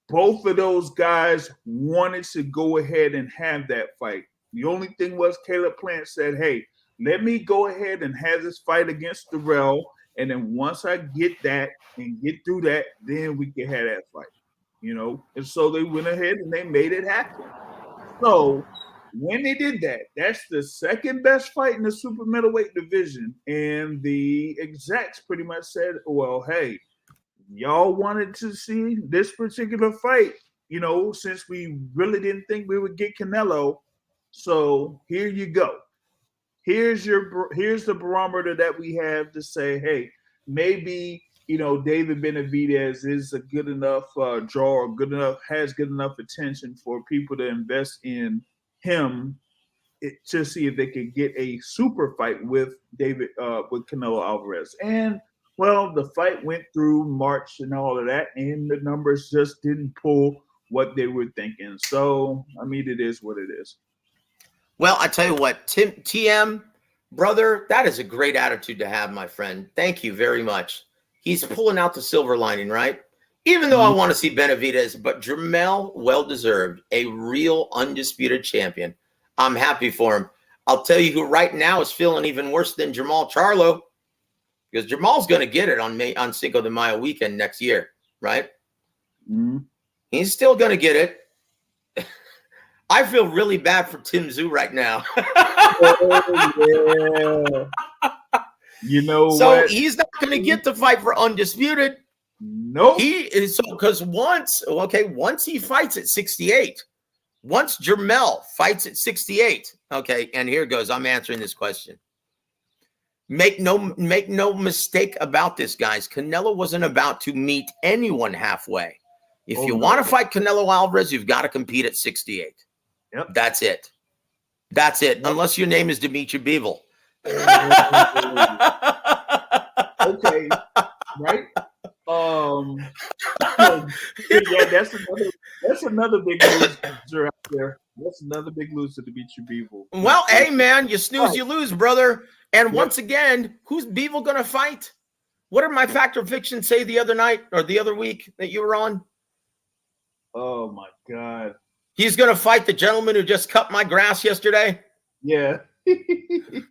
both of those guys wanted to go ahead and have that fight. The only thing was Caleb Plant said, hey, let me go ahead and have this fight against Darrell, and then once I get that and get through that, then we can have that fight. And so they went ahead and they made it happen. So when they did that, that's the second best fight in the super middleweight division. And the execs pretty much said, well, hey, y'all wanted to see this particular fight, since we really didn't think we would get Canelo. So here you go. Here's the barometer that we have to say, hey, maybe David Benavidez is a good enough draw, or has good enough attention for people to invest in him to see if they could get a super fight with Canelo Alvarez. And well, the fight went through March and all of that, and the numbers just didn't pull what they were thinking. So I mean, it is what it is. Well, I tell you what, TM, brother, that is a great attitude to have, my friend. Thank you very much. He's pulling out the silver lining, right? Even though I want to see Benavidez, but Jermel, well-deserved, a real undisputed champion. I'm happy for him. I'll tell you who right now is feeling even worse than Charlo, because Jamal's going to get it on Cinco de Mayo weekend next year, right? He's still going to get it. I feel really bad for Tim Tszyu right now. Oh, yeah. So he's not going to get the fight for undisputed. Nope. He is so because once he fights at 68. Once Jermel fights at 68. Okay, and here goes. I'm answering this question. Make no mistake about this, guys. Canelo wasn't about to meet anyone halfway. If you want to fight Canelo Alvarez, you've got to compete at 68. Yep. That's it. That's it. Yep. Unless your name is Dimitri Bivol. Okay. Right. Yeah, that's another big loser out there. That's another big loser to Dimitri Bivol. Well, hey man, you snooze, you lose, brother. And once again, who's Bivol gonna fight? What did my Factor Fiction say the other night or the other week that you were on? Oh my God. He's gonna fight the gentleman who just cut my grass yesterday. Yeah. Hey,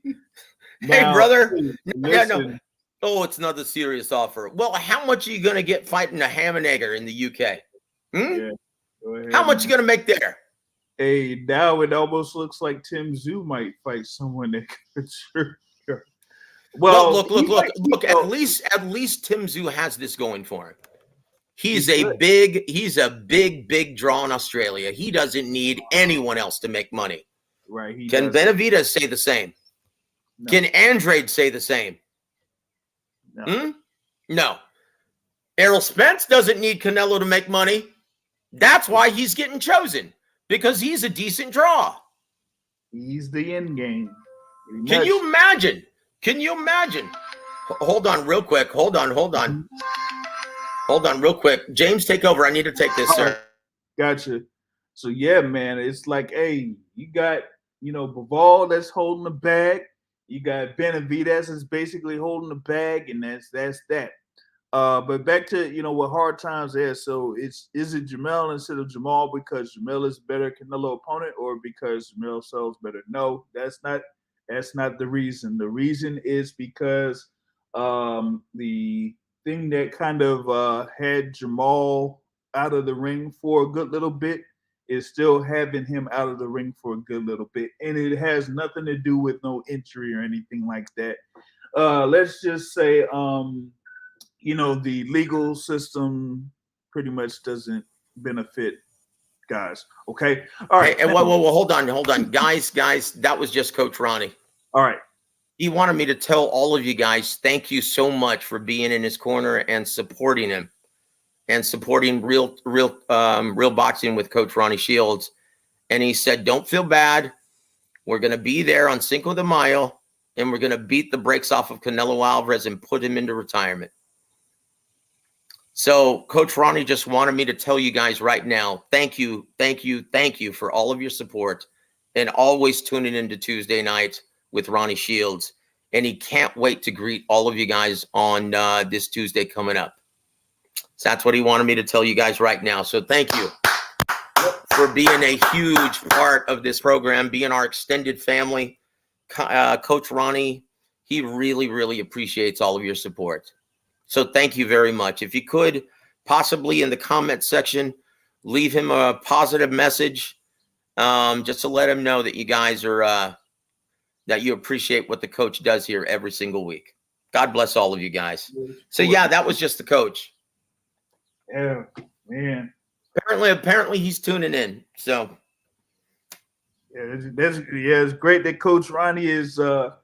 brother. No. Oh, it's another serious offer. Well, how much are you going to get fighting a Hammenegger in the UK? Yeah, go ahead, how much are you going to make there? Hey, now it almost looks like Tim Tszyu might fight someone that could sure. Well, look. At least Tim Tszyu has this going for him. He's a big draw in Australia. He doesn't need anyone else to make money. Right. Can Benavidez say the same? No. Can Andrade say the same? No. No. Errol Spence doesn't need Canelo to make money. That's why he's getting chosen, because he's a decent draw. He's the end game. Can you imagine? Hold on real quick. Hold on real quick. James, take over. I need to take this, sir. Gotcha. So, yeah, man, it's like, hey, you got, Bivol that's holding the bag. You got Benavidez that's basically holding the bag, and that's that. But back to what hard times there. So is it Jermel instead of Jamal because Jermel is a better Canelo opponent, or because Jermel sells better? No, that's not the reason. The reason is because the thing that kind of had Jamal out of the ring for a good little bit is still having him out of the ring for a good little bit. And it has nothing to do with no injury or anything like that. Let's just say, the legal system pretty much doesn't benefit guys. Okay. All right. Hey, well, hold on. Guys, that was just Coach Ronnie. All right. He wanted me to tell all of you guys, thank you so much for being in his corner and supporting him. And supporting real boxing with Coach Ronnie Shields. And he said, don't feel bad. We're going to be there on Cinco de Mayo, and we're going to beat the brakes off of Canelo Alvarez and put him into retirement. So Coach Ronnie just wanted me to tell you guys right now, thank you for all of your support and always tuning into Tuesday night with Ronnie Shields. And he can't wait to greet all of you guys on this Tuesday coming up. So that's what he wanted me to tell you guys right now. So thank you for being a huge part of this program, being our extended family. Coach Ronnie, he really appreciates all of your support. So thank you very much. If you could possibly in the comment section, leave him a positive message just to let him know that you guys are, that you appreciate what the coach does here every single week. God bless all of you guys. So yeah, that was just the coach. Yeah, man. Apparently he's tuning in. So yeah, it's great that Coach Ronnie is on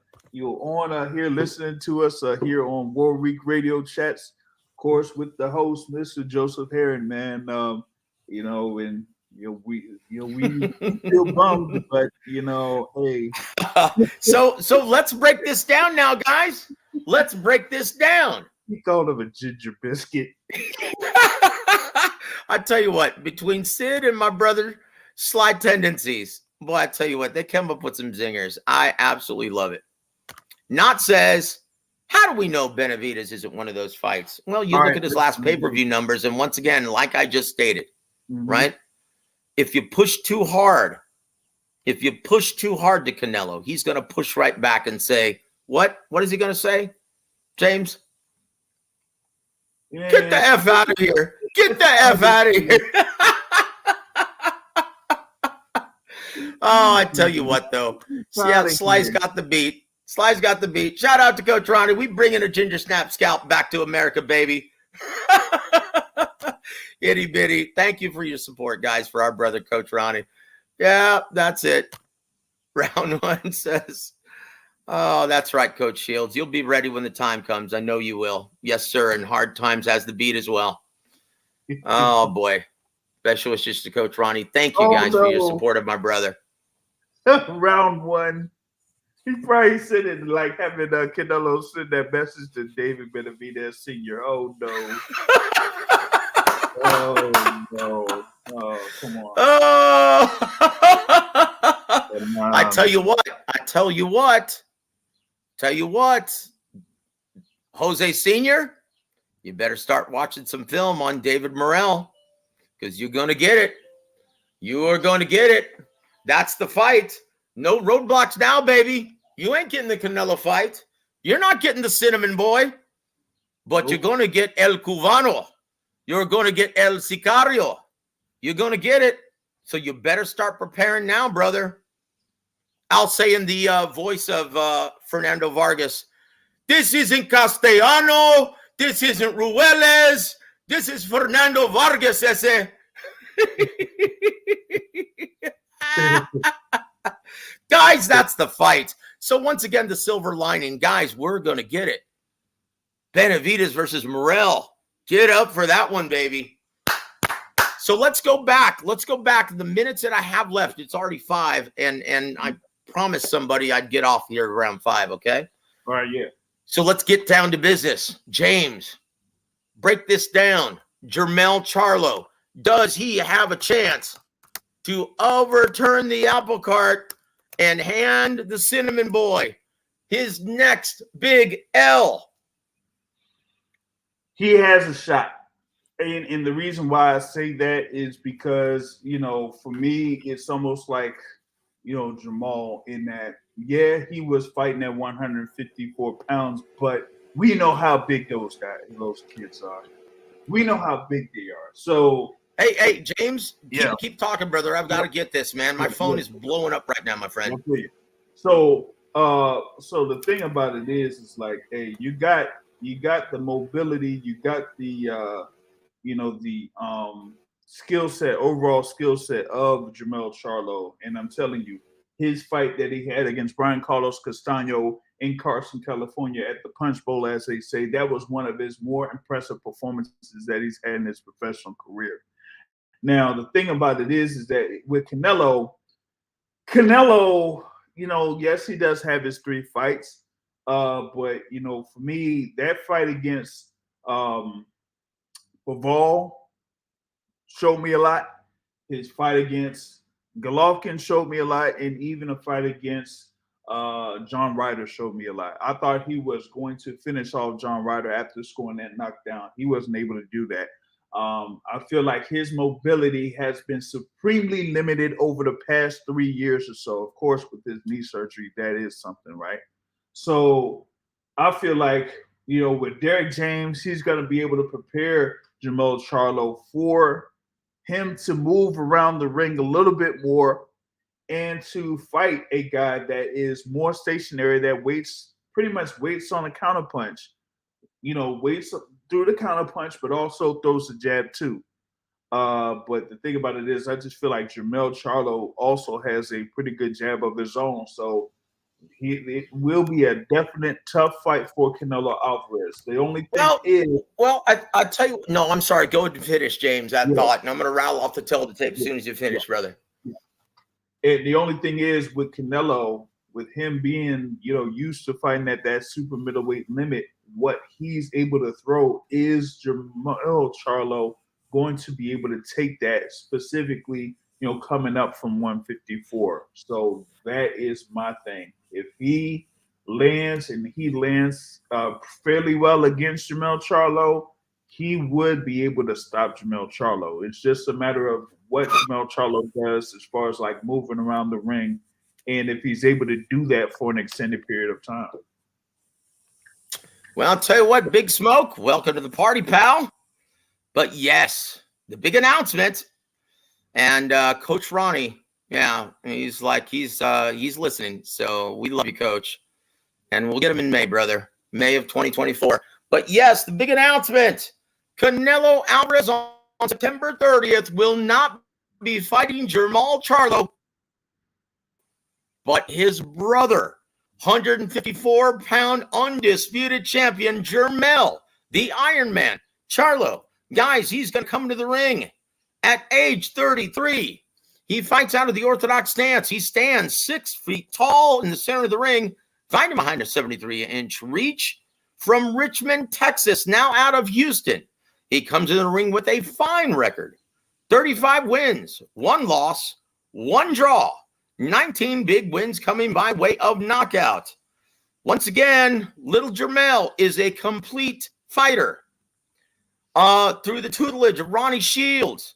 here listening to us here on WAWR Week Radio Chats, of course, with the host, Mr. Joseph Herron, man. We feel bummed, but hey. So let's break this down now, guys. Let's break this down. He called him a ginger biscuit. I tell you what, between Sid and my brother, Sly Tendencies, boy, I tell you what, they come up with some zingers. I absolutely love it. Not says, how do we know Benavidez isn't one of those fights? Well, you look at his last pay-per-view numbers, and once again, like I just stated, right? If you push too hard to Canelo, he's going to push right back and say, what? What is he going to say, James? Yeah. Get the F out of here. Get the F out of here. Oh, I tell you what, though. Yeah, Sly's got the beat. Shout out to Coach Ronnie. We bringing a ginger snap scalp back to America, baby. Itty bitty. Thank you for your support, guys, for our brother, Coach Ronnie. Yeah, that's it. Round one says, oh, that's right, Coach Shields. You'll be ready when the time comes. I know you will. Yes, sir. And hard times has the beat as well. Oh, boy. Special wishes to Coach Ronnie. Thank you, guys, for your support of my brother. Round one. He probably sent it like having Canelo send that message to David Benavidez Sr. Oh, no. Oh, no. Oh, come on. Oh, I tell you what, Jose Sr., you better start watching some film on David Morrell because you're going to get it. You are going to get it. That's the fight. No roadblocks now, baby. You ain't getting the Canelo fight. You're not getting the Cinnamon Boy, but you're going to get El Cubano. You're going to get El Sicario. You're going to get it. So you better start preparing now, brother. I'll say in the voice of Fernando Vargas, this isn't Castellano. This isn't Rueles. This is Fernando Vargas, ese. Guys, that's the fight. So once again, the silver lining. Guys, we're going to get it. Benavidez versus Morrell. Get up for that one, baby. So let's go back. Let's go back. The minutes that I have left, it's already 5. And I promised somebody I'd get off here around 5, okay? All right, yeah. So let's get down to business. James, break this down. Jermel Charlo, does he have a chance to overturn the apple cart and hand the Cinnamon Boy his next big L? He has a shot. And the reason why I say that is because, for me, it's almost like, Jermel in that, yeah, he was fighting at 154 pounds, but we know how big those kids are. We know how big they are. So, hey, James, keep talking, brother. I've got to get this, man. My phone is blowing up right now, my friend. So the thing about it is like, hey, you got the mobility, you got the overall skill set of Jermel Charlo, and I'm telling you, his fight that he had against Brian Carlos Castaño in Carson, California, at the Punch Bowl, as they say, that was one of his more impressive performances that he's had in his professional career. Now, the thing about it is that with Canelo, yes, he does have his 3 fights, but for me, that fight against WAWR showed me a lot. His fight against Golovkin showed me a lot, and even a fight against John Ryder showed me a lot. I thought he was going to finish off John Ryder after scoring that knockdown. He wasn't able to do that. I feel like his mobility has been supremely limited over the past 3 years or so. Of course, with his knee surgery, that is something, right? So I feel like, with Derek James, he's going to be able to prepare Jermel Charlo for him to move around the ring a little bit more and to fight a guy that is more stationary, that pretty much waits on a counterpunch, waits through the counterpunch, but also throws the jab too. But the thing about it is, I just feel like Jermel Charlo also has a pretty good jab of his own. So it will be a definite tough fight for Canelo Alvarez. The only thing I tell you, no, I'm sorry. Go ahead and finish, James, that thought, and I'm going to rattle off the tail of the tape as soon as you finish, brother. And the only thing is with Canelo, with him being, used to fighting at that super middleweight limit, what he's able to throw is Jermel Charlo going to be able to take that specifically, coming up from 154. So that is my thing. If he lands fairly well against Jermel Charlo, he would be able to stop Jermel Charlo. It's just a matter of what Jermel Charlo does as far as like moving around the ring, and if he's able to do that for an extended period of time. Well, I'll tell you what, Big Smoke, welcome to the party, pal. But yes, the big announcement, and Coach Ronnie, he's listening. So we love you, Coach, and we'll get him in May, brother, May of 2024. But yes, the big announcement. Canelo Alvarez on September 30th will not be fighting Jermel Charlo, but his brother, 154-pound undisputed champion Jermel, the Iron Man. Charlo, guys, he's going to come to the ring at age 33. He fights out of the orthodox stance. He stands 6 feet tall in the center of the ring, fighting behind a 73-inch reach from Richmond, Texas, now out of Houston. He comes in the ring with a fine record, 35 wins, 1 loss, 1 draw, 19 big wins coming by way of knockout. Once again, little Jermel is a complete fighter. Through the tutelage of Ronnie Shields,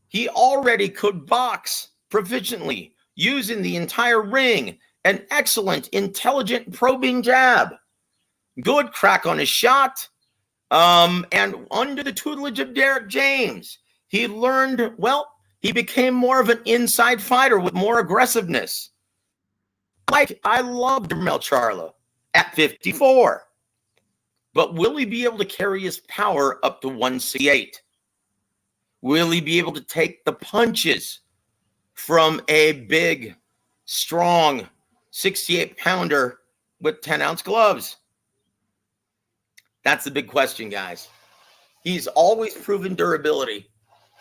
he already could box proficiently, using the entire ring, an excellent, intelligent, probing jab, good crack on his shot, and under the tutelage of Derek James, he learned, well, he became more of an inside fighter with more aggressiveness. Like, I love Jermel Charlo at 54. But will he be able to carry his power up to 168? Will he be able to take the punches from a big, strong 68-pounder with 10-ounce gloves? That's the big question, guys. He's always proven durability.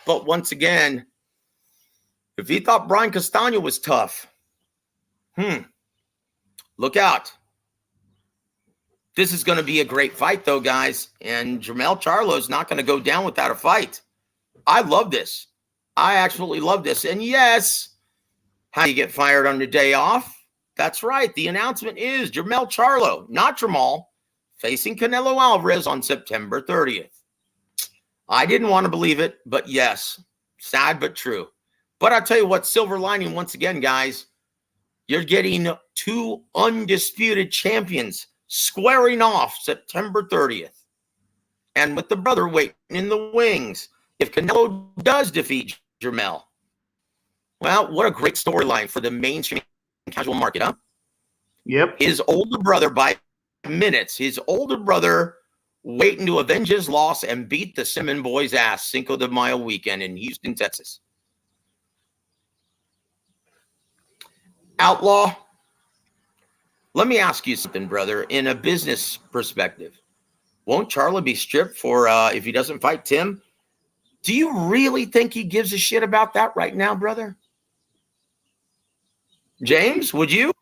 But once again, if he thought Brian Castano was tough, look out. This is going to be a great fight, though, guys. And Jermel Charlo is not going to go down without a fight. I love this. I absolutely love this. And yes, how you get fired on your day off? That's right. The announcement is Jermel Charlo, not Jermel, facing Canelo Alvarez on September 30th. I didn't want to believe it, but yes, sad but true. But I'll tell you what, silver lining once again, guys, you're getting 2 undisputed champions squaring off September 30th. And with the brother waiting in the wings, if Canelo does defeat Jermel, well, what a great storyline for the mainstream casual market, huh? Yep. His older brother, by minutes, his older brother waiting to avenge his loss and beat the Simmons boys' ass Cinco de Mayo weekend in Houston, Texas. Outlaw, let me ask you something, brother. In a business perspective, won't Charlo be stripped for if he doesn't fight Tim? Do you really think he gives a shit about that right now, brother? James, would you?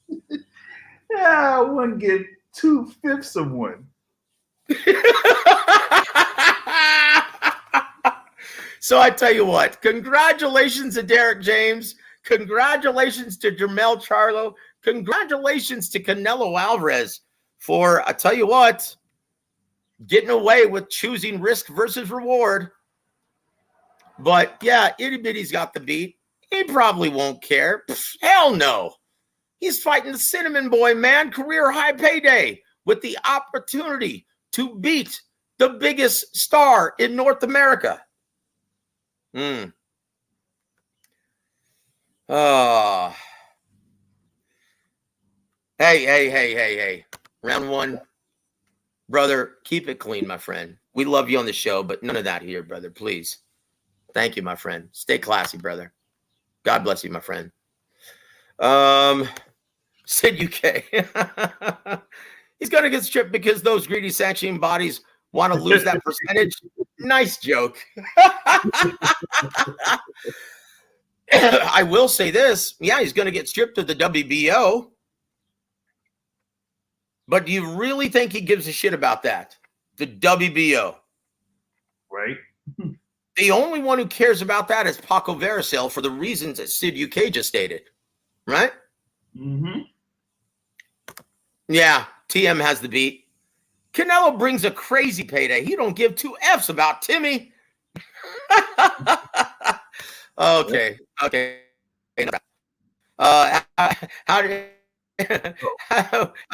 Yeah, I wouldn't get 2/5 of one. So I tell you what, congratulations to Derek James. Congratulations to Jermel Charlo. Congratulations to Canelo Alvarez for, I tell you what, getting away with choosing risk versus reward. But yeah, itty bitty's got the beat. He probably won't care. Hell no. He's fighting the Cinnamon Boy, man. Career high payday with the opportunity to beat the biggest star in North America. Hey. Round 1. Brother, keep it clean, my friend. We love you on the show, but none of that here, brother, please. Thank you, my friend. Stay classy, brother. God bless you, my friend. Sid UK. He's going to get stripped because those greedy sanctioning bodies want to lose that percentage. Nice joke. I will say this. Yeah, he's going to get stripped of the WBO. But do you really think he gives a shit about that? The WBO. Right. The only one who cares about that is Paco Veracel for the reasons that Sid UK just stated. Right? Mm-hmm. Yeah, TM has the beat. Canelo brings a crazy payday. He don't give 2 F's about Timmy. Okay. How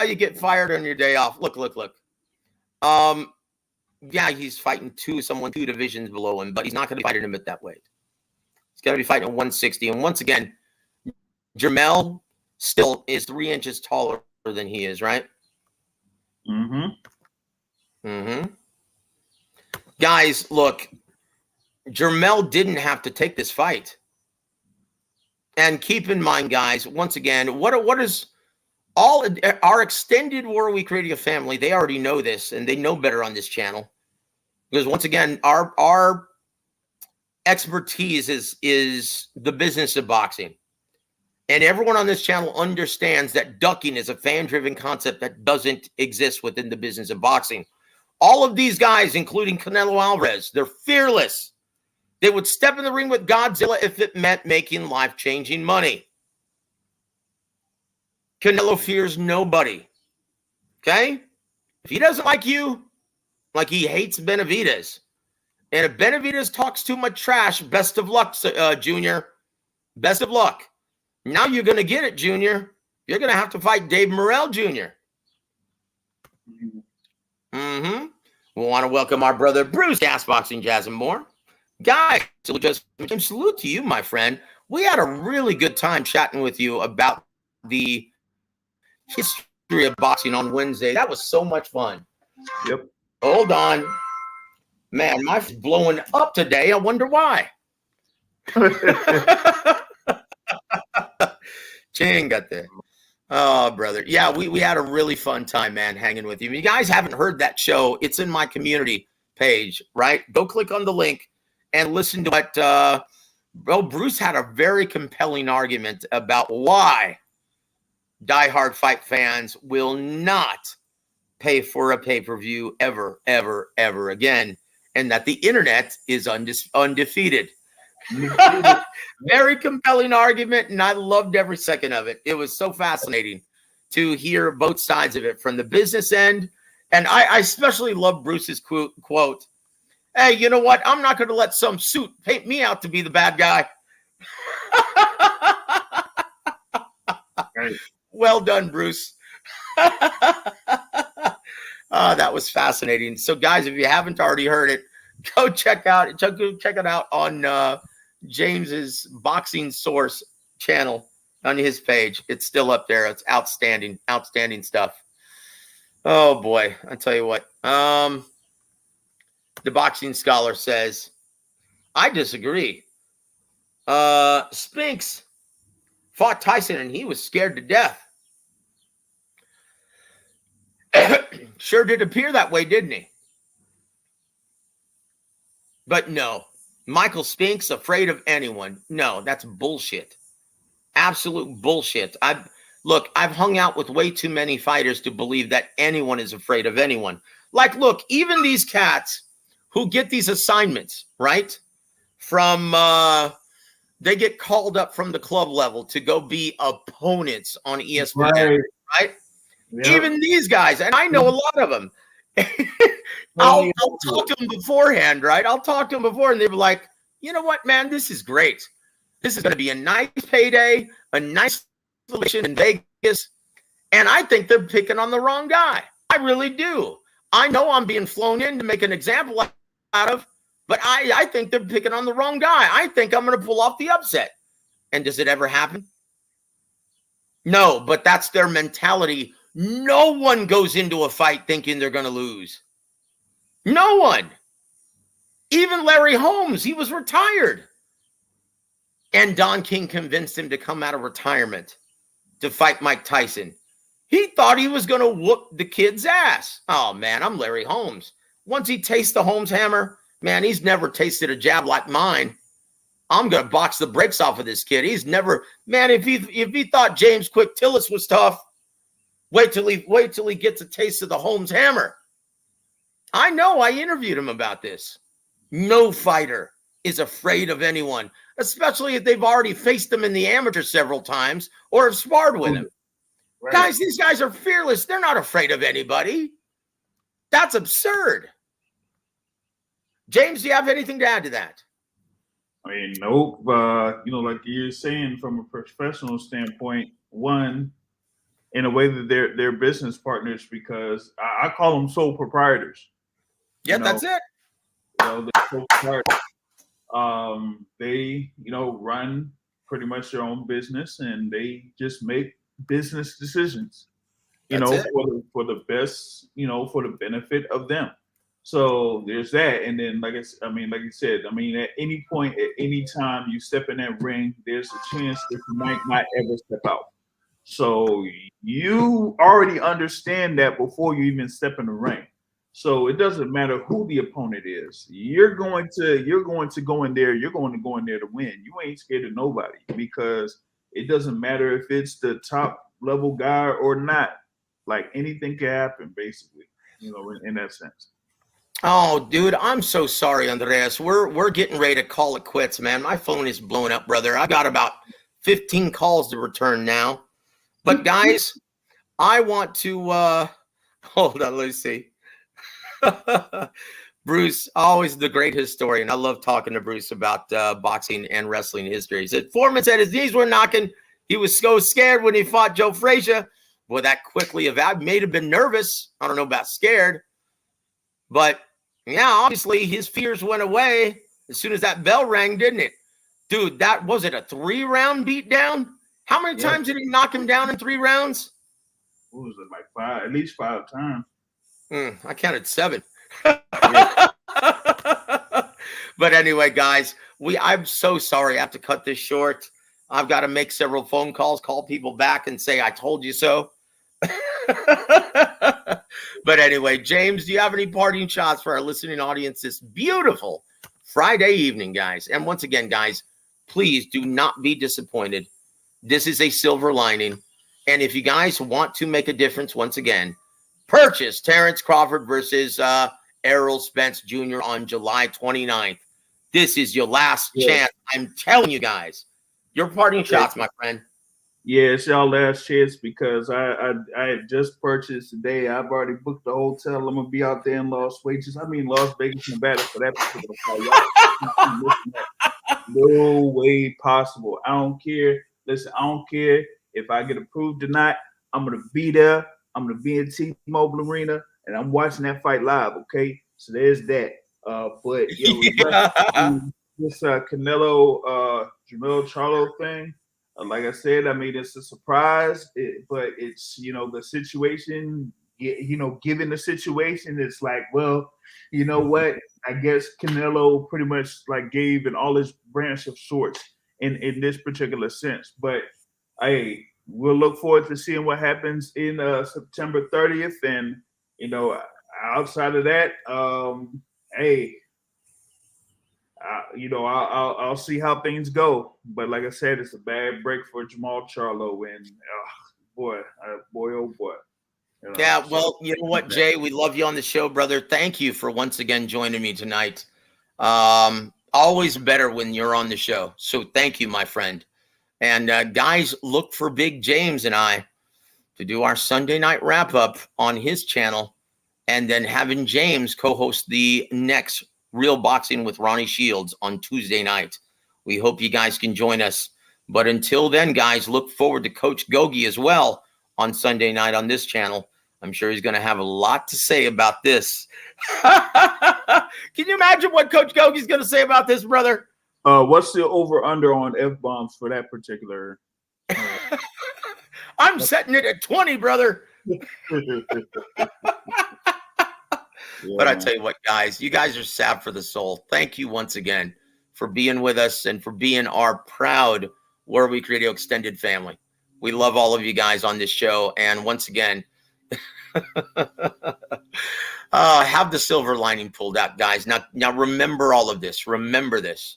you get fired on your day off? Look. Yeah, he's fighting someone 2 divisions below him, but he's not going to be fighting him at that weight. He's going to be fighting at 160. And once again, Jermel still is 3 inches taller than he is, right? Mm-hmm. Guys, look, Jermel didn't have to take this fight. And keep in mind, guys, once again, what is all our extended WAWR Week Radio family, they already know this, and they know better on this channel. Because once again, our expertise is the business of boxing. And everyone on this channel understands that ducking is a fan-driven concept that doesn't exist within the business of boxing. All of these guys, including Canelo Alvarez, they're fearless. They would step in the ring with Godzilla if it meant making life-changing money. Canelo fears nobody. Okay? If he doesn't like you, like he hates Benavidez. And if Benavidez talks too much trash, best of luck, Junior. Best of luck. Now you're going to get it, Junior. You're going to have to fight Dave Morrell, Jr. Mm-hmm. We want to welcome our brother Bruce, Gasboxing, Jazz, and more. Guys, just salute to you, my friend. We had a really good time chatting with you about the history of boxing on Wednesday. That was so much fun. Yep. Hold on. Man, my phone's blowing up today. I wonder why. Ching got there. Oh, brother. Yeah, we had a really fun time, man, hanging with you. If you guys haven't heard that show, it's in my community page, right? Go click on the link and listen to what Bruce had a very compelling argument about why diehard fight fans will not pay for a pay-per-view ever, ever, ever again, and that the internet is undefeated. Very compelling argument, and I loved every second of it. It was so fascinating to hear both sides of it from the business end, and I especially love Bruce's quote, "Hey, you know what? I'm not going to let some suit paint me out to be the bad guy." Right. Well done, Bruce. That was fascinating. So, guys, if you haven't already heard it, go check it out on James's Boxing Source channel on his page. It's still up there. It's outstanding stuff. Oh boy, I tell you what. The Boxing Scholar says, I disagree. Spinks fought Tyson and he was scared to death. Sure did appear that way, didn't he? But no, Michael Spinks afraid of anyone. No, that's bullshit. Absolute bullshit. I've hung out with way too many fighters to believe that anyone is afraid of anyone. Like, look, even these cats who get these assignments, right? From, they get called up from the club level to go be opponents on ESPN, right? Yep. Even these guys, and I know a lot of them. I'll talk to them beforehand, right? I'll talk to them before, and they were like, you know what, man, this is great. This is going to be a nice payday, a nice relation in Vegas, and I think they're picking on the wrong guy. I really do. I know I'm being flown in to make an example out of, but I think they're picking on the wrong guy. I think I'm going to pull off the upset. And does it ever happen? No, but that's their mentality. No one goes into a fight thinking they're going to lose. No one. Even Larry Holmes, he was retired. And Don King convinced him to come out of retirement to fight Mike Tyson. He thought he was going to whoop the kid's ass. Oh, man, I'm Larry Holmes. Once he tastes the Holmes hammer, man, he's never tasted a jab like mine. I'm going to box the brakes off of this kid. He's never, man, if he thought James Quick Tillis was tough, wait till he gets a taste of the Holmes hammer. I know, I interviewed him about this. No fighter is afraid of anyone, especially if they've already faced him in the amateur several times or have sparred with him. Right. Guys, these guys are fearless. They're not afraid of anybody. That's absurd. James, do you have anything to add to that? I mean, nope. Like you're saying, from a professional standpoint, one, in a way that they're business partners, because I call them sole proprietors. Yeah, that's it. They're sole proprietors. They, run pretty much their own business, and they just make business decisions, for the best, for the benefit of them. So there's that, and then like like you said, at any point, at any time you step in that ring, there's a chance that you might not ever step out. So you already understand that before you even step in the ring. So it doesn't matter who the opponent is. You're going to go in there. You're going to go in there to win. You ain't scared of nobody because it doesn't matter if it's the top level guy or not. Like anything can happen, basically. In that sense. Oh, dude, I'm so sorry, Andreas. We're getting ready to call it quits, man. My phone is blowing up, brother. I got about 15 calls to return now. But guys, I want to hold on, let's see. Bruce, always the great historian. I love talking to Bruce about boxing and wrestling history. He said Foreman said his knees were knocking. He was so scared when he fought Joe Frazier. Boy, that quickly evaporated. May have been nervous. I don't know about scared. But yeah, obviously his fears went away as soon as that bell rang, didn't it? Dude, that was it a 3-round beatdown? How many times did he knock him down in 3 rounds? What was it, like 5? At least 5 times. I counted 7. But anyway, guys, I'm so sorry I have to cut this short. I've got to make several phone calls, call people back and say, I told you so. But anyway, James, do you have any parting shots for our listening audience this beautiful Friday evening, guys? And once again, guys, please do not be disappointed. This is a silver lining. And if you guys want to make a difference, once again, purchase Terrence Crawford versus Errol Spence Jr. on July 29th. This is your last chance. I'm telling you guys. Your parting shots, my friend. Yeah, it's y'all last chance because I had just purchased today. I've already booked the hotel. I'm gonna be out there in Las Vegas, Nevada for that particular fight. No way possible. I don't care. Listen, I don't care if I get approved or not. I'm gonna be there. I'm gonna be in T-Mobile Arena and I'm watching that fight live. Okay, so there's that. But this Canelo Jermel Charlo thing. Like I said, it's a surprise, but it's, the situation, given the situation, it's like, well, you know what? I guess Canelo pretty much like gave an olive branch of sorts in this particular sense. But hey, we'll look forward to seeing what happens in September 30th. And, outside of that, hey, I'll see how things go. But like I said, it's a bad break for Jermel Charlo, and boy, oh boy. Yeah, well, you know what, Jay? We love you on the show, brother. Thank you for once again joining me tonight. Always better when you're on the show. So thank you, my friend. And guys, look for Big James and I to do our Sunday night wrap-up on his channel, and then having James co-host the next Real Boxing with Ronnie Shields on Tuesday night. We hope you guys can join us. But until then, guys, look forward to Coach Gogi as well on Sunday night on this channel. I'm sure he's going to have a lot to say about this. Can you imagine what Coach Gogi's going to say about this, brother? What's the over-under on F-bombs for that particular? I'm setting it at 20, brother. But I tell you what, guys, you guys are sap for the soul. Thank you once again for being with us and for being our proud WAWR Week Radio extended family. We love all of you guys on this show. And once again, have the silver lining pulled out, guys. Now remember all of this. Remember this.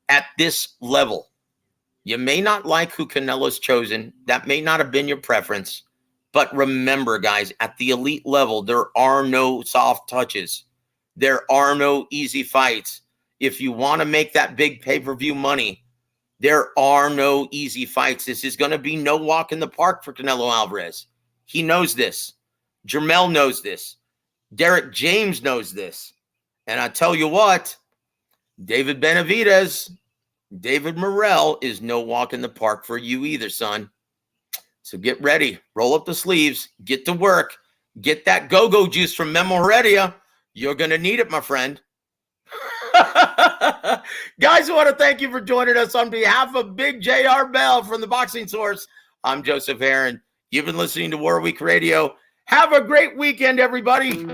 At this level, you may not like who Canelo's chosen. That may not have been your preference. But remember, guys, at the elite level, there are no soft touches. There are no easy fights. If you want to make that big pay-per-view money, there are no easy fights. This is going to be no walk in the park for Canelo Alvarez. He knows this. Jermel knows this. Derek James knows this. And I tell you what, David Benavidez, David Morrell is no walk in the park for you either, son. So get ready, roll up the sleeves, get to work, get that go-go juice from Memo Heredia. You're going to need it, my friend. Guys, I want to thank you for joining us on behalf of Big J.R. Bell from the Boxing Source. I'm Joseph Heron. You've been listening to WAWR Week Radio. Have a great weekend, everybody.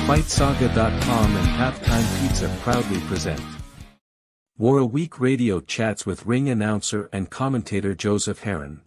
FightSaga.com and Halftime Pizza proudly present WAWR Week Radio chats with ring announcer and commentator Joseph Heron.